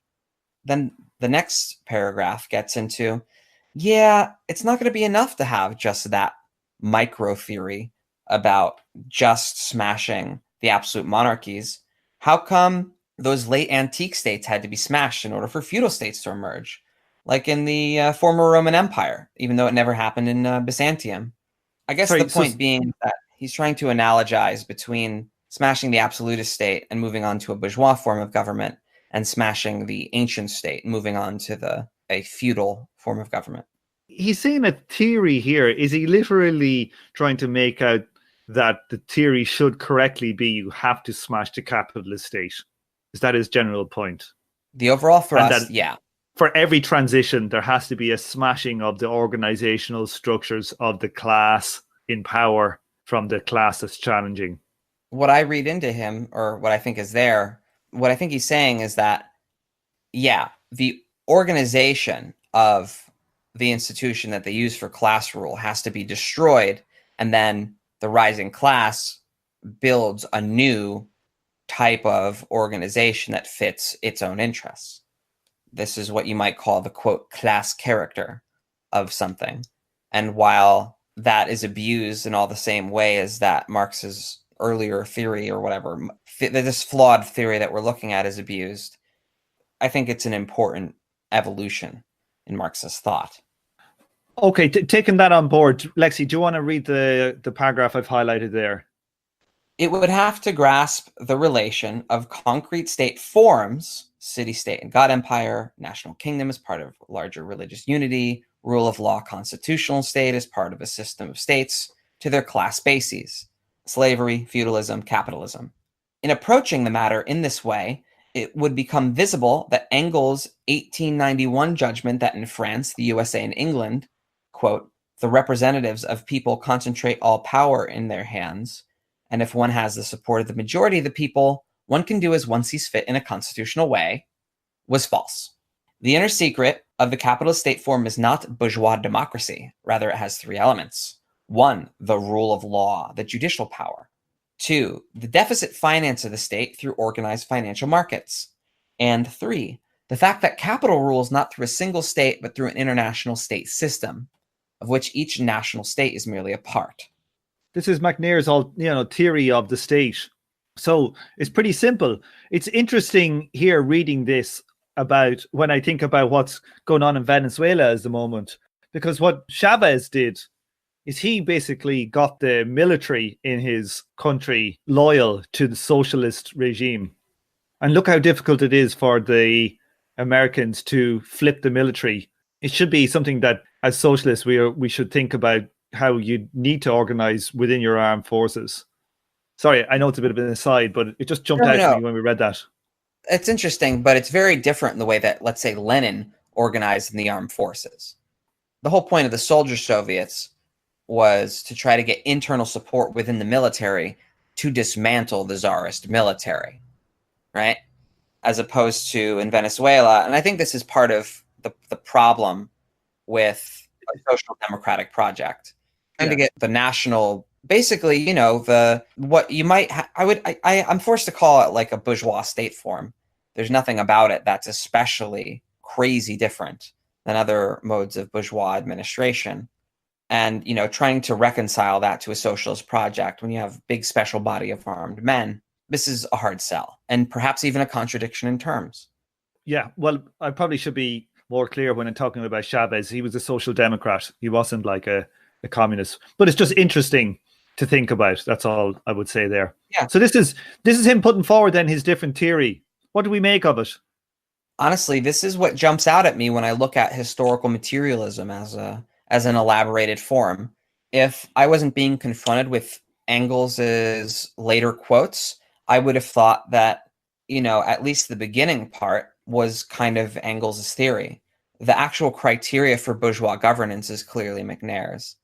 Speaker 3: Then the next paragraph gets into, it's not going to be enough to have just that micro theory about just smashing the absolute monarchies. How come those late antique states had to be smashed in order for feudal states to emerge? Like in the former Roman Empire, even though it never happened in Byzantium. I guess the point being that he's trying to analogize between smashing the absolutist state and moving on to a bourgeois form of government, and smashing the ancient state, moving on to a feudal form of government.
Speaker 1: He's saying a theory here. Is he literally trying to make out that the theory should correctly be you have to smash the capitalist state? Is that his general point?
Speaker 3: The overall thrust, yeah.
Speaker 1: For every transition, there has to be a smashing of the organizational structures of the class in power from the class that's challenging.
Speaker 3: What I read into him, or what I think is there, what I think he's saying is that, the organization of the institution that they use for class rule has to be destroyed, and then the rising class builds a new type of organization that fits its own interests. This is what you might call the, quote, class character of something. And while that is abused in all the same way as that Marx's earlier theory or whatever, this flawed theory that we're looking at is abused, I think it's an important evolution in Marxist thought.
Speaker 1: Okay, taking that on board, Lexi, do you want to read the paragraph I've highlighted there?
Speaker 3: It would have to grasp the relation of concrete state forms, city, state, and God empire, national kingdom as part of larger religious unity, rule of law, constitutional state as part of a system of states, to their class bases, slavery, feudalism, capitalism. In approaching the matter in this way, it would become visible that Engels' 1891 judgment that in France, the USA, and England, quote, the representatives of people concentrate all power in their hands, and if one has the support of the majority of the people, one can do as one sees fit in a constitutional way, was false. The inner secret of the capitalist state form is not bourgeois democracy. Rather, it has three elements. 1, the rule of law, the judicial power. 2, the deficit finance of the state through organized financial markets. And 3, the fact that capital rules not through a single state, but through an international state system, of which each national state is merely a part.
Speaker 1: This is McNair's theory of the state. So it's pretty simple. It's interesting here reading this about when I think about what's going on in Venezuela at the moment, because what Chavez did is he basically got the military in his country loyal to the socialist regime. And look how difficult it is for the Americans to flip the military. It should be something that as socialists we should think about, how you need to organize within your armed forces. Sorry, I know it's a bit of an aside, but it just jumped out to me when we read that.
Speaker 3: It's interesting, but it's very different in the way that, let's say, Lenin organized in the armed forces. The whole point of the soldier Soviets was to try to get internal support within the military to dismantle the czarist military, right? As opposed to in Venezuela. And I think this is part of the problem with a social democratic project. Trying to get the national, basically, what you might, I'm forced to call it like a bourgeois state form. There's nothing about it that's especially crazy different than other modes of bourgeois administration. And, trying to reconcile that to a socialist project when you have a big special body of armed men, this is a hard sell and perhaps even a contradiction in terms.
Speaker 1: Yeah, well, I probably should be more clear when I'm talking about Chavez. He was a social democrat. He wasn't like a communist, but it's just interesting to think about. That's all I would say there.
Speaker 3: Yeah.
Speaker 1: So this is him putting forward then his different theory. What do we make of it?
Speaker 3: Honestly, this is what jumps out at me when I look at historical materialism as an elaborated form. If I wasn't being confronted with Engels's later quotes, I would have thought that, at least the beginning part was kind of Engels's theory. The actual criteria for bourgeois governance is clearly McNair's.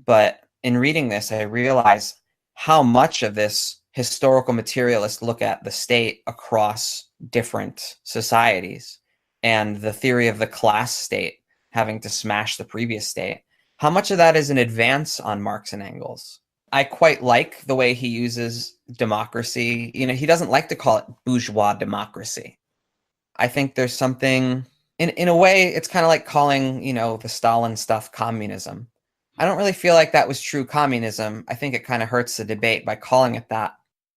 Speaker 3: But in reading this, I realize how much of this historical materialist look at the state across different societies and the theory of the class state having to smash the previous state, how much of that is an advance on Marx and Engels? I quite like the way he uses democracy. He doesn't like to call it bourgeois democracy. I think there's something, in a way, it's kind of like calling, the Stalin stuff communism. I don't really feel like that was true communism. I think it kind of hurts the debate by calling it that.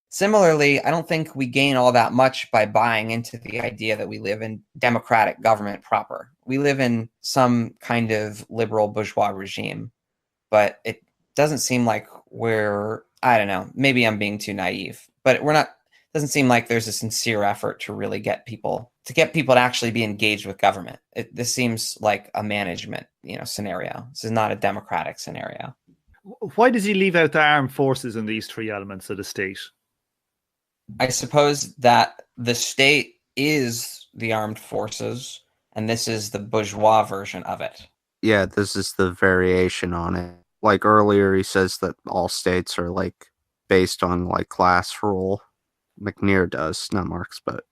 Speaker 3: Similarly, I don't think we gain all that much by buying into the idea that we live in democratic government proper. We live in some kind of liberal bourgeois regime, but it doesn't seem like I don't know, maybe I'm being too naive, but doesn't seem like there's a sincere effort to really get people to actually be engaged with government. This seems like a management, scenario. This is not a democratic scenario.
Speaker 1: Why does he leave out the armed forces in these three elements of the state?
Speaker 3: I suppose that the state is the armed forces, and this is the bourgeois version of it.
Speaker 2: Yeah, this is the variation on it. Like earlier, he says that all states are like based on like class rule. McNair does, not Marx, but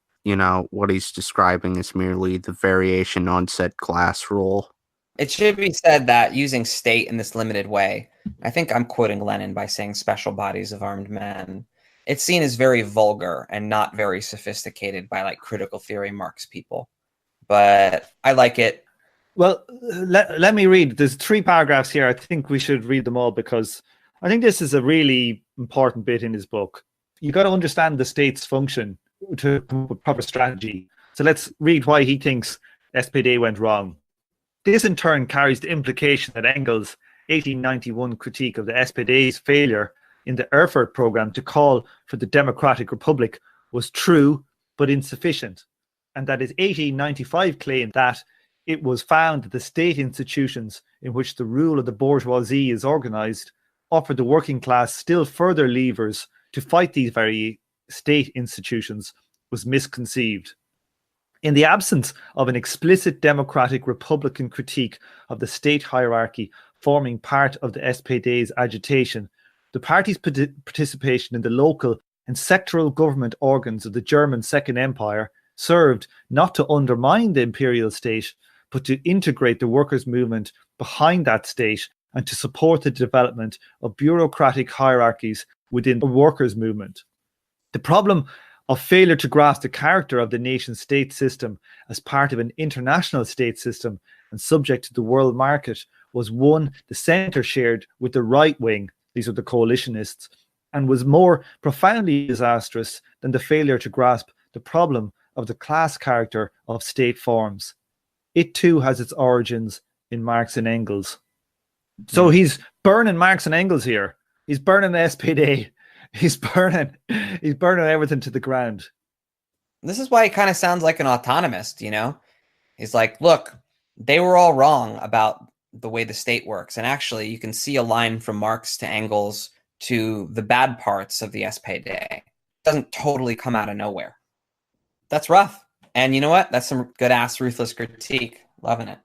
Speaker 2: what he's describing is merely the variation on said class rule.
Speaker 3: It should be said that using state in this limited way, I think I'm quoting Lenin by saying special bodies of armed men, it's seen as very vulgar and not very sophisticated by like critical theory Marx people. But I like it.
Speaker 1: Well, let me read. There's 3 paragraphs here. I think we should read them all because I think this is a really important bit in his book. You got to understand the state's function to come up with proper strategy. So let's read why he thinks SPD went wrong. This in turn carries the implication that Engels' 1891 critique of the SPD's failure in the Erfurt program to call for the Democratic Republic was true but insufficient, and that his 1895 claim that it was found that the state institutions in which the rule of the bourgeoisie is organized offered the working class still further levers to fight these very state institutions was misconceived. In the absence of an explicit democratic republican critique of the state hierarchy forming part of the SPD's agitation, the party's participation in the local and sectoral government organs of the German Second Empire served not to undermine the imperial state, but to integrate the workers' movement behind that state and to support the development of bureaucratic hierarchies within the workers' movement. The problem of failure to grasp the character of the nation-state system as part of an international state system and subject to the world market was one the centre shared with the right wing, these are the coalitionists, and was more profoundly disastrous than the failure to grasp the problem of the class character of state forms. It too has its origins in Marx and Engels. So he's burning Marx and Engels here. He's burning the SPD. He's burning everything to the ground.
Speaker 3: This is why he kind of sounds like an autonomist, you know? He's like, look, they were all wrong about the way the state works. And actually, you can see a line from Marx to Engels to the bad parts of the SPD. It doesn't totally come out of nowhere. That's rough. And you know what? That's some good-ass ruthless critique. Loving it.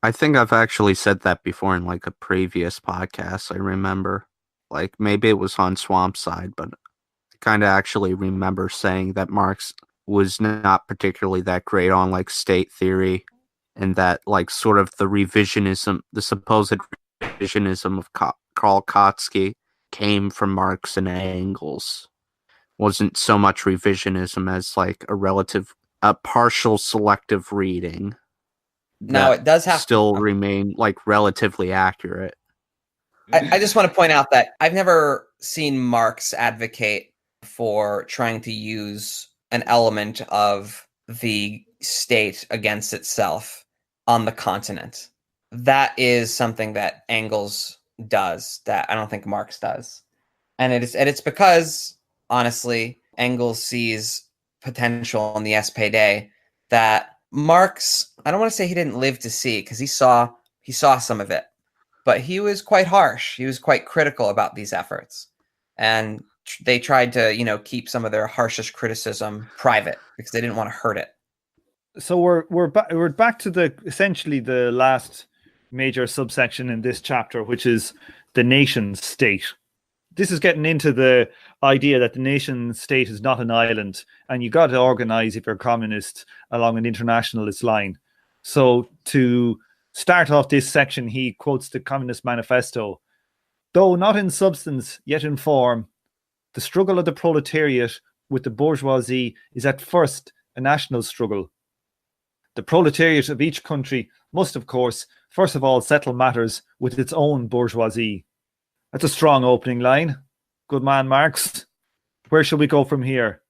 Speaker 2: I think I've actually said that before in like a previous podcast, I remember. Like maybe it was on Swampside, but I kind of actually remember saying that Marx was not particularly that great on like state theory, and that like sort of the supposed revisionism of Karl Kautsky came from Marx and Engels. Wasn't so much revisionism as like a partial selective reading.
Speaker 3: Now it does have
Speaker 2: still remain like relatively accurate.
Speaker 3: I just want to point out that I've never seen Marx advocate for trying to use an element of the state against itself on the continent. That is something that Engels does that I don't think Marx does. And it's because, honestly, Engels sees potential in the SPD that Marx, I don't want to say he didn't live to see, because he saw some of it. But he was quite harsh. He was quite critical about these efforts. And they tried to, keep some of their harshest criticism private because they didn't want to hurt it.
Speaker 1: So we're back to essentially the last major subsection in this chapter, which is the nation state. This is getting into the idea that the nation state is not an island, and you got to organize if you're communist along an internationalist line. So to start off this section, he quotes the Communist Manifesto. Though not in substance, yet in form, the struggle of the proletariat with the bourgeoisie is at first a national struggle. The proletariat of each country must, of course, first of all settle matters with its own bourgeoisie. That's a strong opening line. Good man, Marx. Where shall we go from here?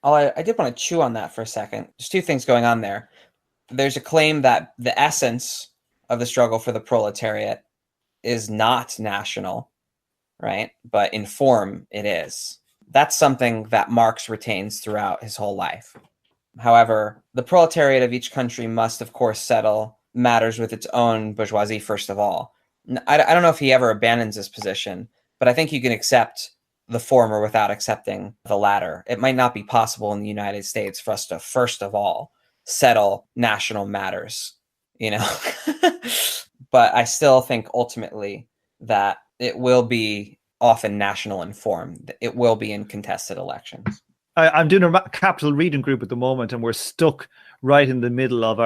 Speaker 3: I did want to chew on that for a second. There's two things going on there. There's a claim that the essence of the struggle for the proletariat is not national, right? But in form, it is. That's something that Marx retains throughout his whole life. However, the proletariat of each country must, of course, settle matters with its own bourgeoisie, first of all. I don't know if he ever abandons this position, but I think you can accept the former without accepting the latter. It might not be possible in the United States for us to, first of all, settle national matters, But I still think ultimately that it will be often national in form. It will be in contested elections.
Speaker 1: I'm doing a capital reading group at the moment, and we're stuck right in the middle of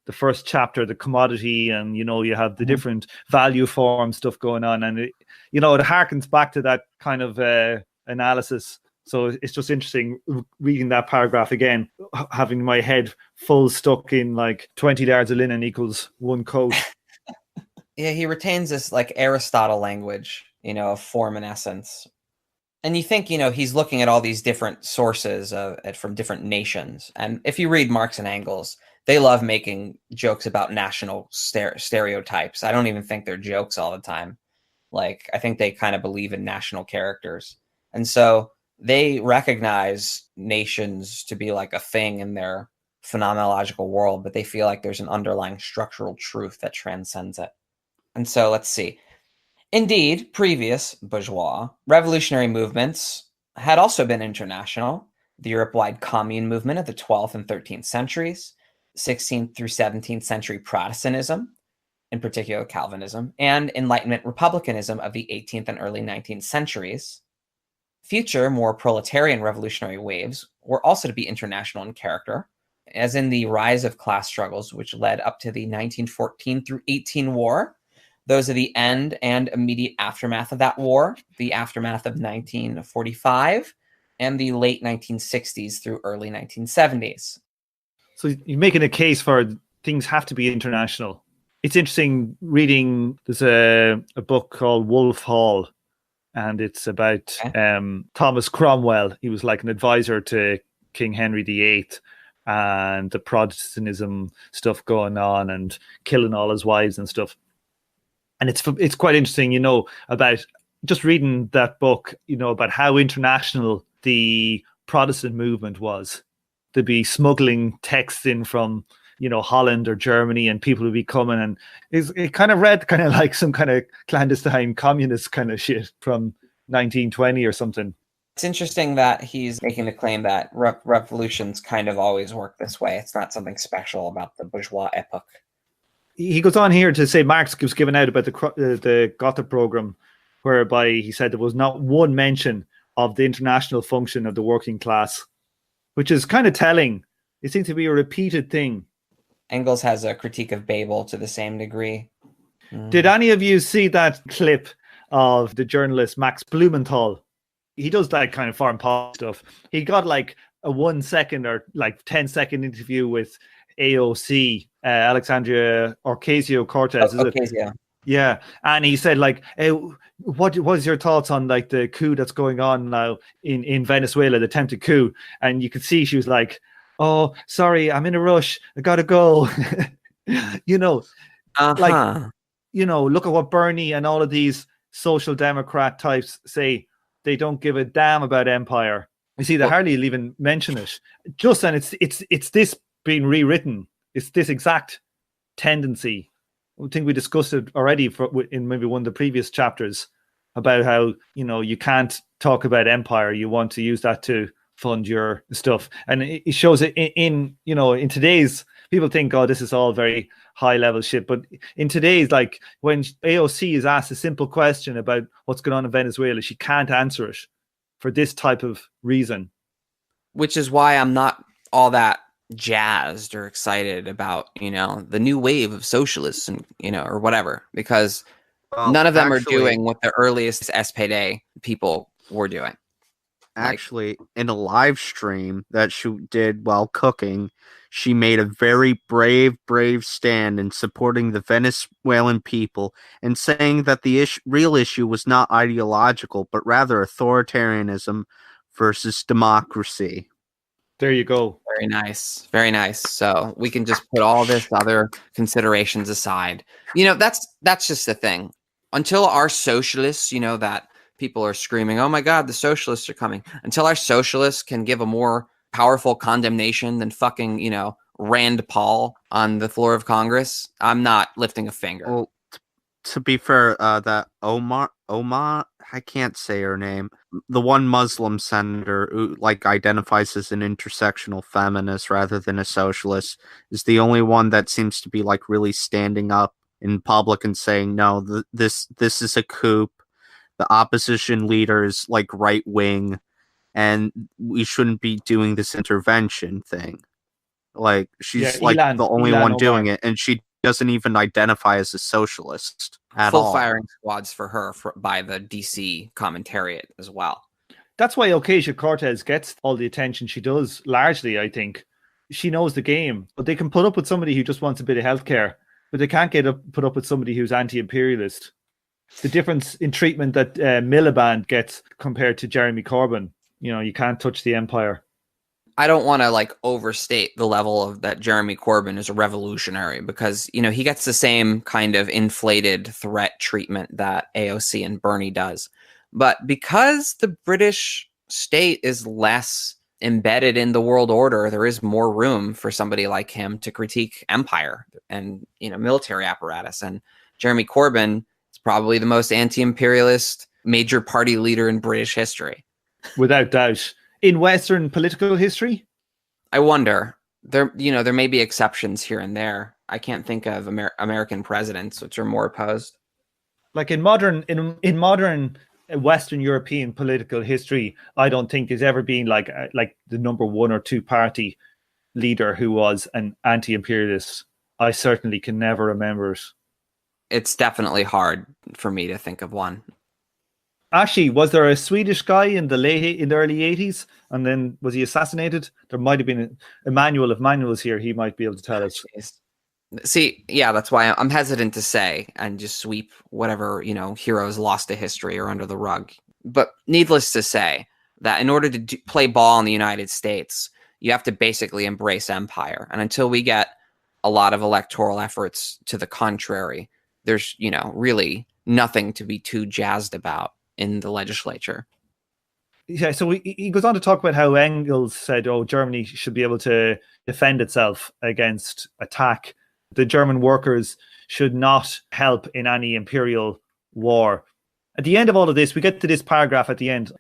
Speaker 1: the first chapter, the commodity, and you have the different value form stuff going on, and it harkens back to that kind of analysis So it's just interesting reading that paragraph again, having my head full stuck in like 20 yards of linen equals one coat.
Speaker 3: Yeah, he retains this like Aristotle language, of form and essence. And you think, he's looking at all these different sources from different nations. And if you read Marx and Engels, they love making jokes about national stereotypes. I don't even think they're jokes all the time. Like, I think they kind of believe in national characters. And so they recognize nations to be like a thing in their phenomenological world, but they feel like there's an underlying structural truth that transcends it. And so let's see. Indeed, previous bourgeois revolutionary movements had also been international. The Europe-wide commune movement of the 12th and 13th centuries, 16th through 17th century Protestantism, in particular Calvinism, and Enlightenment republicanism of the 18th and early 19th centuries. Future, more proletarian revolutionary waves were also to be international in character, as in the rise of class struggles, which led up to the 1914 through 18 war. Those are the end and immediate aftermath of that war, the aftermath of 1945, and the late 1960s through early 1970s.
Speaker 1: So you're making a case for things have to be international. It's interesting reading, there's a book called Wolf Hall, and it's about Thomas Cromwell. He was like an advisor to King Henry VIII and the Protestantism stuff going on and killing all his wives and stuff. And it's quite interesting, about just reading that book, about how international the Protestant movement was. They'd be smuggling texts in from, Holland or Germany, and people would be coming, and it kind of read kind of like some kind of clandestine communist kind of shit from 1920 or something.
Speaker 3: It's interesting that he's making the claim that revolutions kind of always work this way. It's not something special about the bourgeois epoch.
Speaker 1: He goes on here to say Marx was given out about the Gotha program, whereby he said there was not one mention of the international function of the working class, which is kind of telling. It seems to be a repeated thing.
Speaker 3: Engels has a critique of Babel to the same degree.
Speaker 1: Did any of you see that clip of the journalist Max Blumenthal? He does that kind of foreign policy stuff. He got like a 1 second or like 10-second interview with AOC, Alexandria Ocasio-Cortez.
Speaker 3: Ocasio.
Speaker 1: Yeah, and he said like, hey, what was your thoughts on like the coup that's going on now in Venezuela, the attempted coup? And you could see she was like, oh, sorry, I'm in a rush, I gotta go. Look at what Bernie and all of these social democrat types say. They don't give a damn about empire. You see, they hardly even mention it. And it's this being rewritten. It's this exact tendency. I think we discussed it already in maybe one of the previous chapters about how, you can't talk about empire. You want to use that to fund your stuff. And it shows it in today's, people think, oh, this is all very high level shit. But in today's, like when AOC is asked a simple question about what's going on in Venezuela, she can't answer it for this type of reason.
Speaker 3: Which is why I'm not all that jazzed or excited about, the new wave of socialists and, or whatever, because none of them are doing what the earliest SPD people were doing.
Speaker 2: Actually, in a live stream that she did while cooking, she made a very brave stand in supporting the Venezuelan people and saying that the real issue was not ideological, but rather authoritarianism versus democracy.
Speaker 1: There you go.
Speaker 3: Very nice. Very nice. So we can just put all this other considerations aside. That's just the thing. Until our socialists, that people are screaming, oh my God, the socialists are coming. Until our socialists can give a more powerful condemnation than fucking, Rand Paul on the floor of Congress, I'm not lifting a finger.
Speaker 2: Well, to be fair, that Omar, I can't say her name, the one Muslim senator who identifies as an intersectional feminist rather than a socialist, is the only one that seems to be really standing up in public and saying, no, this is a coup. The opposition leader is right wing, and we shouldn't be doing this intervention thing. She's the only one doing it, and she doesn't even identify as a socialist at all.
Speaker 3: Full firing squads for her by the DC commentariat as well.
Speaker 1: That's why Ocasio-Cortez gets all the attention she does, largely, I think. She knows the game, but they can put up with somebody who just wants a bit of healthcare, but they can't put up with somebody who's anti-imperialist. The difference in treatment that Miliband gets compared to Jeremy Corbyn, you can't touch the empire.
Speaker 3: I don't want to overstate the level of that Jeremy Corbyn is a revolutionary, because, he gets the same kind of inflated threat treatment that AOC and Bernie does. But because the British state is less embedded in the world order, there is more room for somebody like him to critique empire and, military apparatus. And Jeremy Corbyn is probably the most anti-imperialist major party leader in British history.
Speaker 1: Without doubt. In Western political history?
Speaker 3: I wonder. There may be exceptions here and there. I can't think of American presidents which are more opposed.
Speaker 1: Like in modern Western European political history, I don't think there's ever been like the number one or two party leader who was an anti-imperialist. I certainly can never remember it.
Speaker 3: It's definitely hard for me to think of one.
Speaker 1: Actually, was there a Swedish guy in the early 80s, and then was he assassinated? There might have been Emmanuel. If Manuel's here, he might be able to tell us.
Speaker 3: See, yeah, that's why I'm hesitant to say and just sweep whatever, heroes lost to history or under the rug. But needless to say that in order to play ball in the United States, you have to basically embrace empire. And until we get a lot of electoral efforts to the contrary, there's, really nothing to be too jazzed about in the legislature.
Speaker 1: Yeah, so he goes on to talk about how Engels said, Germany should be able to defend itself against attack. The German workers should not help in any imperial war. At the end of all of this, we get to this paragraph at the end.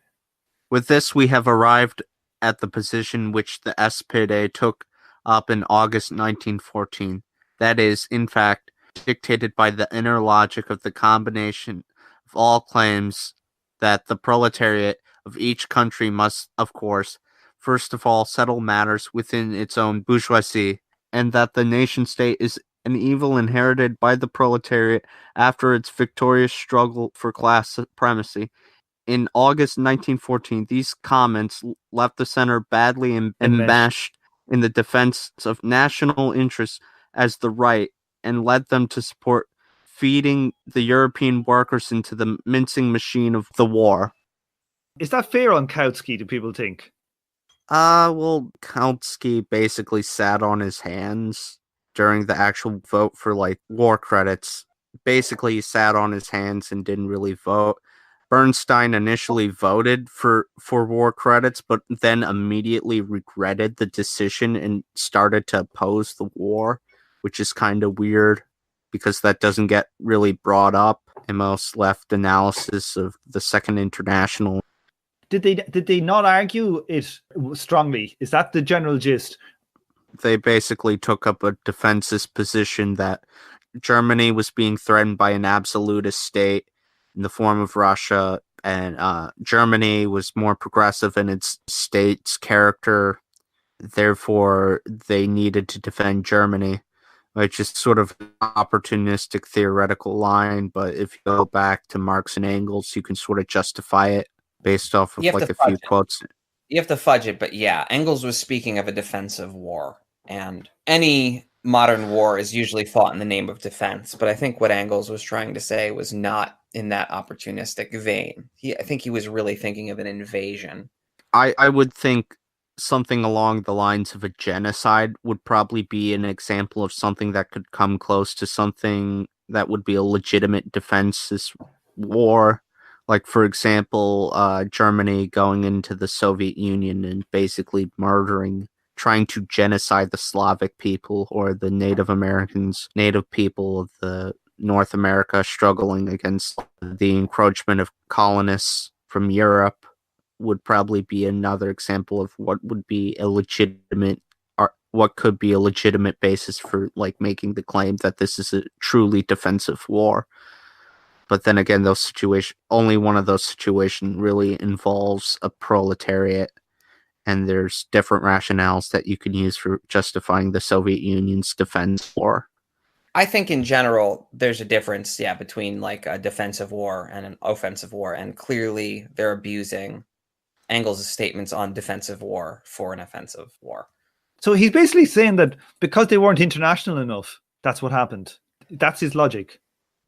Speaker 2: With this, we have arrived at the position which the SPD took up in August 1914. That is, in fact, dictated by the inner logic of the combination of all claims that the proletariat of each country must, of course, first of all settle matters within its own bourgeoisie, and that the nation-state is an evil inherited by the proletariat after its victorious struggle for class supremacy. In August 1914, these comments left the center badly enmeshed in the defense of national interests as the right, and led them to support feeding the European workers into the mincing machine of the war.
Speaker 1: Is that fair on Kautsky, do people think?
Speaker 2: Well, Kautsky basically sat on his hands during the actual vote for, war credits. Basically, he sat on his hands and didn't really vote. Bernstein initially voted for war credits, but then immediately regretted the decision and started to oppose the war, which is kind of weird, because that doesn't get really brought up in most left analysis of the Second International.
Speaker 1: Did they not argue it strongly? Is that the general gist?
Speaker 2: They basically took up a defensive position that Germany was being threatened by an absolutist state in the form of Russia, and Germany was more progressive in its state's character. Therefore, they needed to defend Germany, which is sort of an opportunistic theoretical line, but if you go back to Marx and Engels, you can sort of justify it based off of a few quotes.
Speaker 3: You have to fudge it, but yeah, Engels was speaking of a defensive war, and any modern war is usually fought in the name of defense. But I think what Engels was trying to say was not in that opportunistic vein. I think he was really thinking of an invasion.
Speaker 2: I would think something along the lines of a genocide would probably be an example of something that could come close to something that would be a legitimate defense war. Like, for example, Germany going into the Soviet Union and basically trying to genocide the Slavic people or the Native Americans, native people of the North America, struggling against the encroachment of colonists from Europe, would probably be another example of what would be a legitimate, or what could be a legitimate basis for making the claim that this is a truly defensive war. But then again, only one of those situations really involves a proletariat, and there's different rationales that you can use for justifying the Soviet Union's defense war.
Speaker 3: I think in general, there's a difference, between a defensive war and an offensive war, and clearly they're abusing Engels' statements on defensive war for an offensive war.
Speaker 1: So he's basically saying that because they weren't international enough, that's what happened. That's his logic.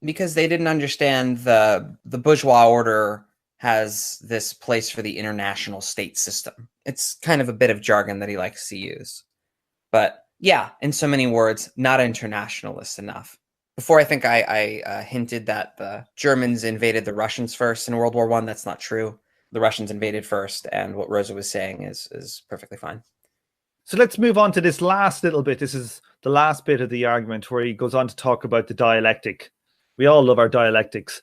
Speaker 3: Because they didn't understand the bourgeois order has this place for the international state system. It's kind of a bit of jargon that he likes to use. But yeah, in so many words, not internationalist enough. Before, I think I hinted that the Germans invaded the Russians first in World War I. That's not true. The Russians invaded first, and what Rosa was saying is perfectly fine.
Speaker 1: So let's move on to this last little bit. This is the last bit of the argument where he goes on to talk about the dialectic. We all love our dialectics.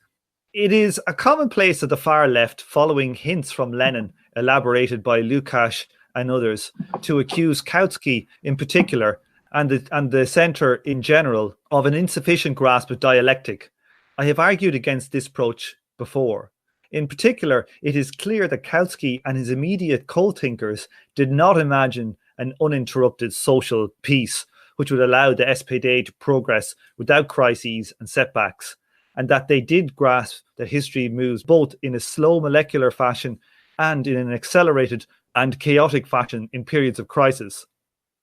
Speaker 1: It is a commonplace of the far left, following hints from Lenin, elaborated by Lukács and others, to accuse Kautsky in particular and the centre in general of an insufficient grasp of dialectic. I have argued against this approach before. In particular, it is clear that Kautsky and his immediate co-thinkers did not imagine an uninterrupted social peace, which would allow the SPD to progress without crises and setbacks, and that they did grasp that history moves both in a slow molecular fashion and in an accelerated and chaotic fashion in periods of crisis.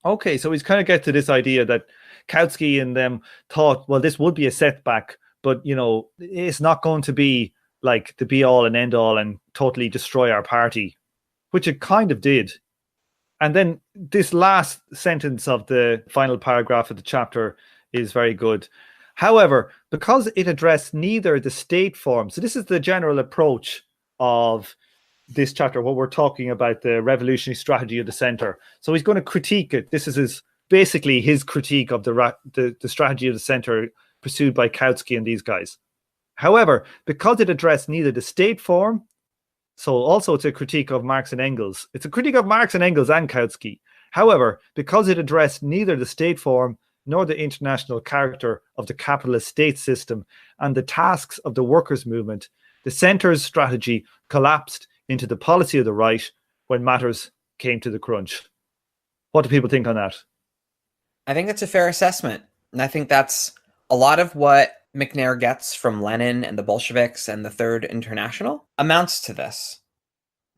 Speaker 1: Okay, so he's kind of get to this idea that Kautsky and them thought, well, this would be a setback, but, you know, it's not going to be like the be-all and end-all and totally destroy our party, which it kind of did. And then this last sentence of the final paragraph of the chapter is very good. However, because it addressed neither the state form, so this is the general approach of this chapter, what we're talking about, the revolutionary strategy of the centre. So he's going to critique it. This is basically his critique of the strategy of the centre pursued by Kautsky and these guys. However, because it addressed neither the state form, so also it's a critique of Marx and Engels. It's a critique of Marx and Engels and Kautsky. However, because it addressed neither the state form nor the international character of the capitalist state system and the tasks of the workers' movement, the centre's strategy collapsed into the policy of the right when matters came to the crunch. What do people think on that?
Speaker 3: I think that's a fair assessment. And I think that's a lot of what McNair gets from Lenin and the Bolsheviks and the Third International amounts to this,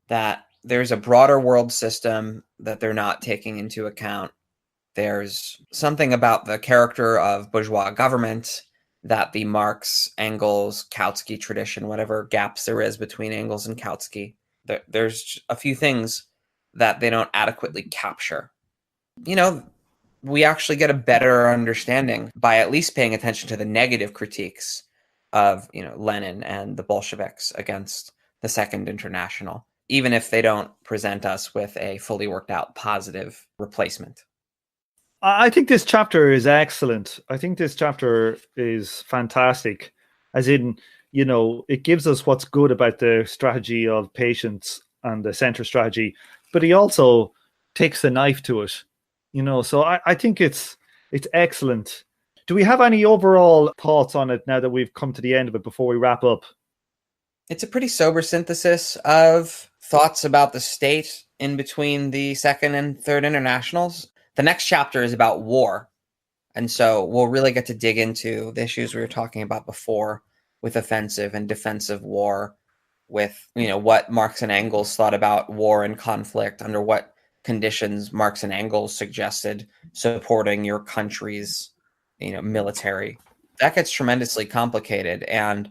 Speaker 3: that there's a broader world system that they're not taking into account. There's something about the character of bourgeois government that the Marx, Engels, Kautsky tradition, whatever gaps there is between Engels and Kautsky, there's a few things that they don't adequately capture. You know, we actually get a better understanding by at least paying attention to the negative critiques of, you know, Lenin and the Bolsheviks against the Second International, even if they don't present us with a fully worked out positive replacement.
Speaker 1: I think this chapter is excellent. I think this chapter is fantastic, as in, you know, it gives us what's good about the strategy of patience and the centre strategy, but he also takes the knife to it. You know, so I think it's excellent. Do we have any overall thoughts on it now that we've come to the end of it before we wrap up?
Speaker 3: It's a pretty sober synthesis of thoughts about the state in between the Second and Third Internationals. The next chapter is about war. And so we'll really get to dig into the issues we were talking about before with offensive and defensive war, with, you know, what Marx and Engels thought about war and conflict, under what conditions Marx and Engels suggested supporting your country's, you know, military. That gets tremendously complicated, and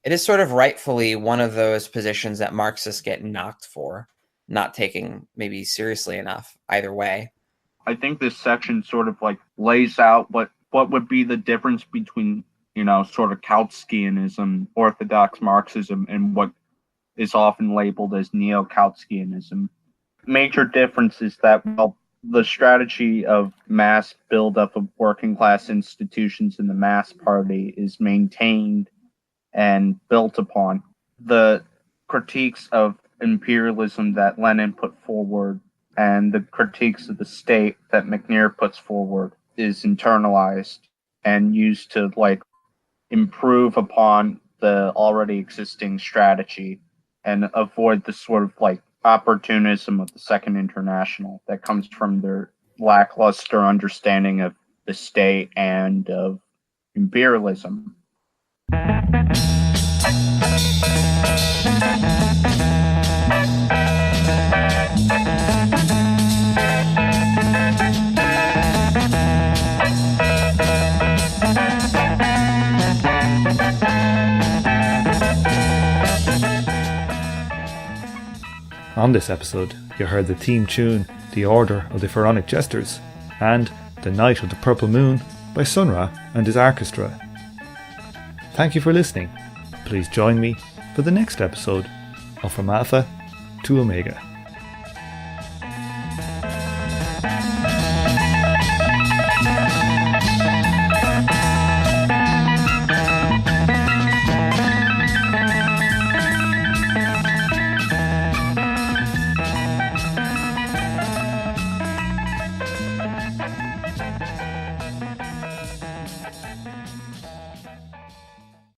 Speaker 3: it is sort of rightfully one of those positions that Marxists get knocked for, not taking maybe seriously enough either way.
Speaker 2: I think this section sort of like lays out what would be the difference between, you know, sort of Kautskianism, orthodox Marxism, and what is often labeled as neo-Kautskianism. Major difference is that, well, the strategy of mass buildup of working class institutions in the mass party is maintained and built upon. The critiques of imperialism that Lenin put forward and the critiques of the state that McNair puts forward is internalized and used to like improve upon the already existing strategy and avoid the sort of like opportunism of the Second International that comes from their lackluster understanding of the state and of imperialism.
Speaker 1: On this episode, you heard the theme tune The Order of the Pharaonic Jesters and The Night of the Purple Moon by Sun Ra and his orchestra. Thank you for listening. Please join me for the next episode of From Alpha to Omega.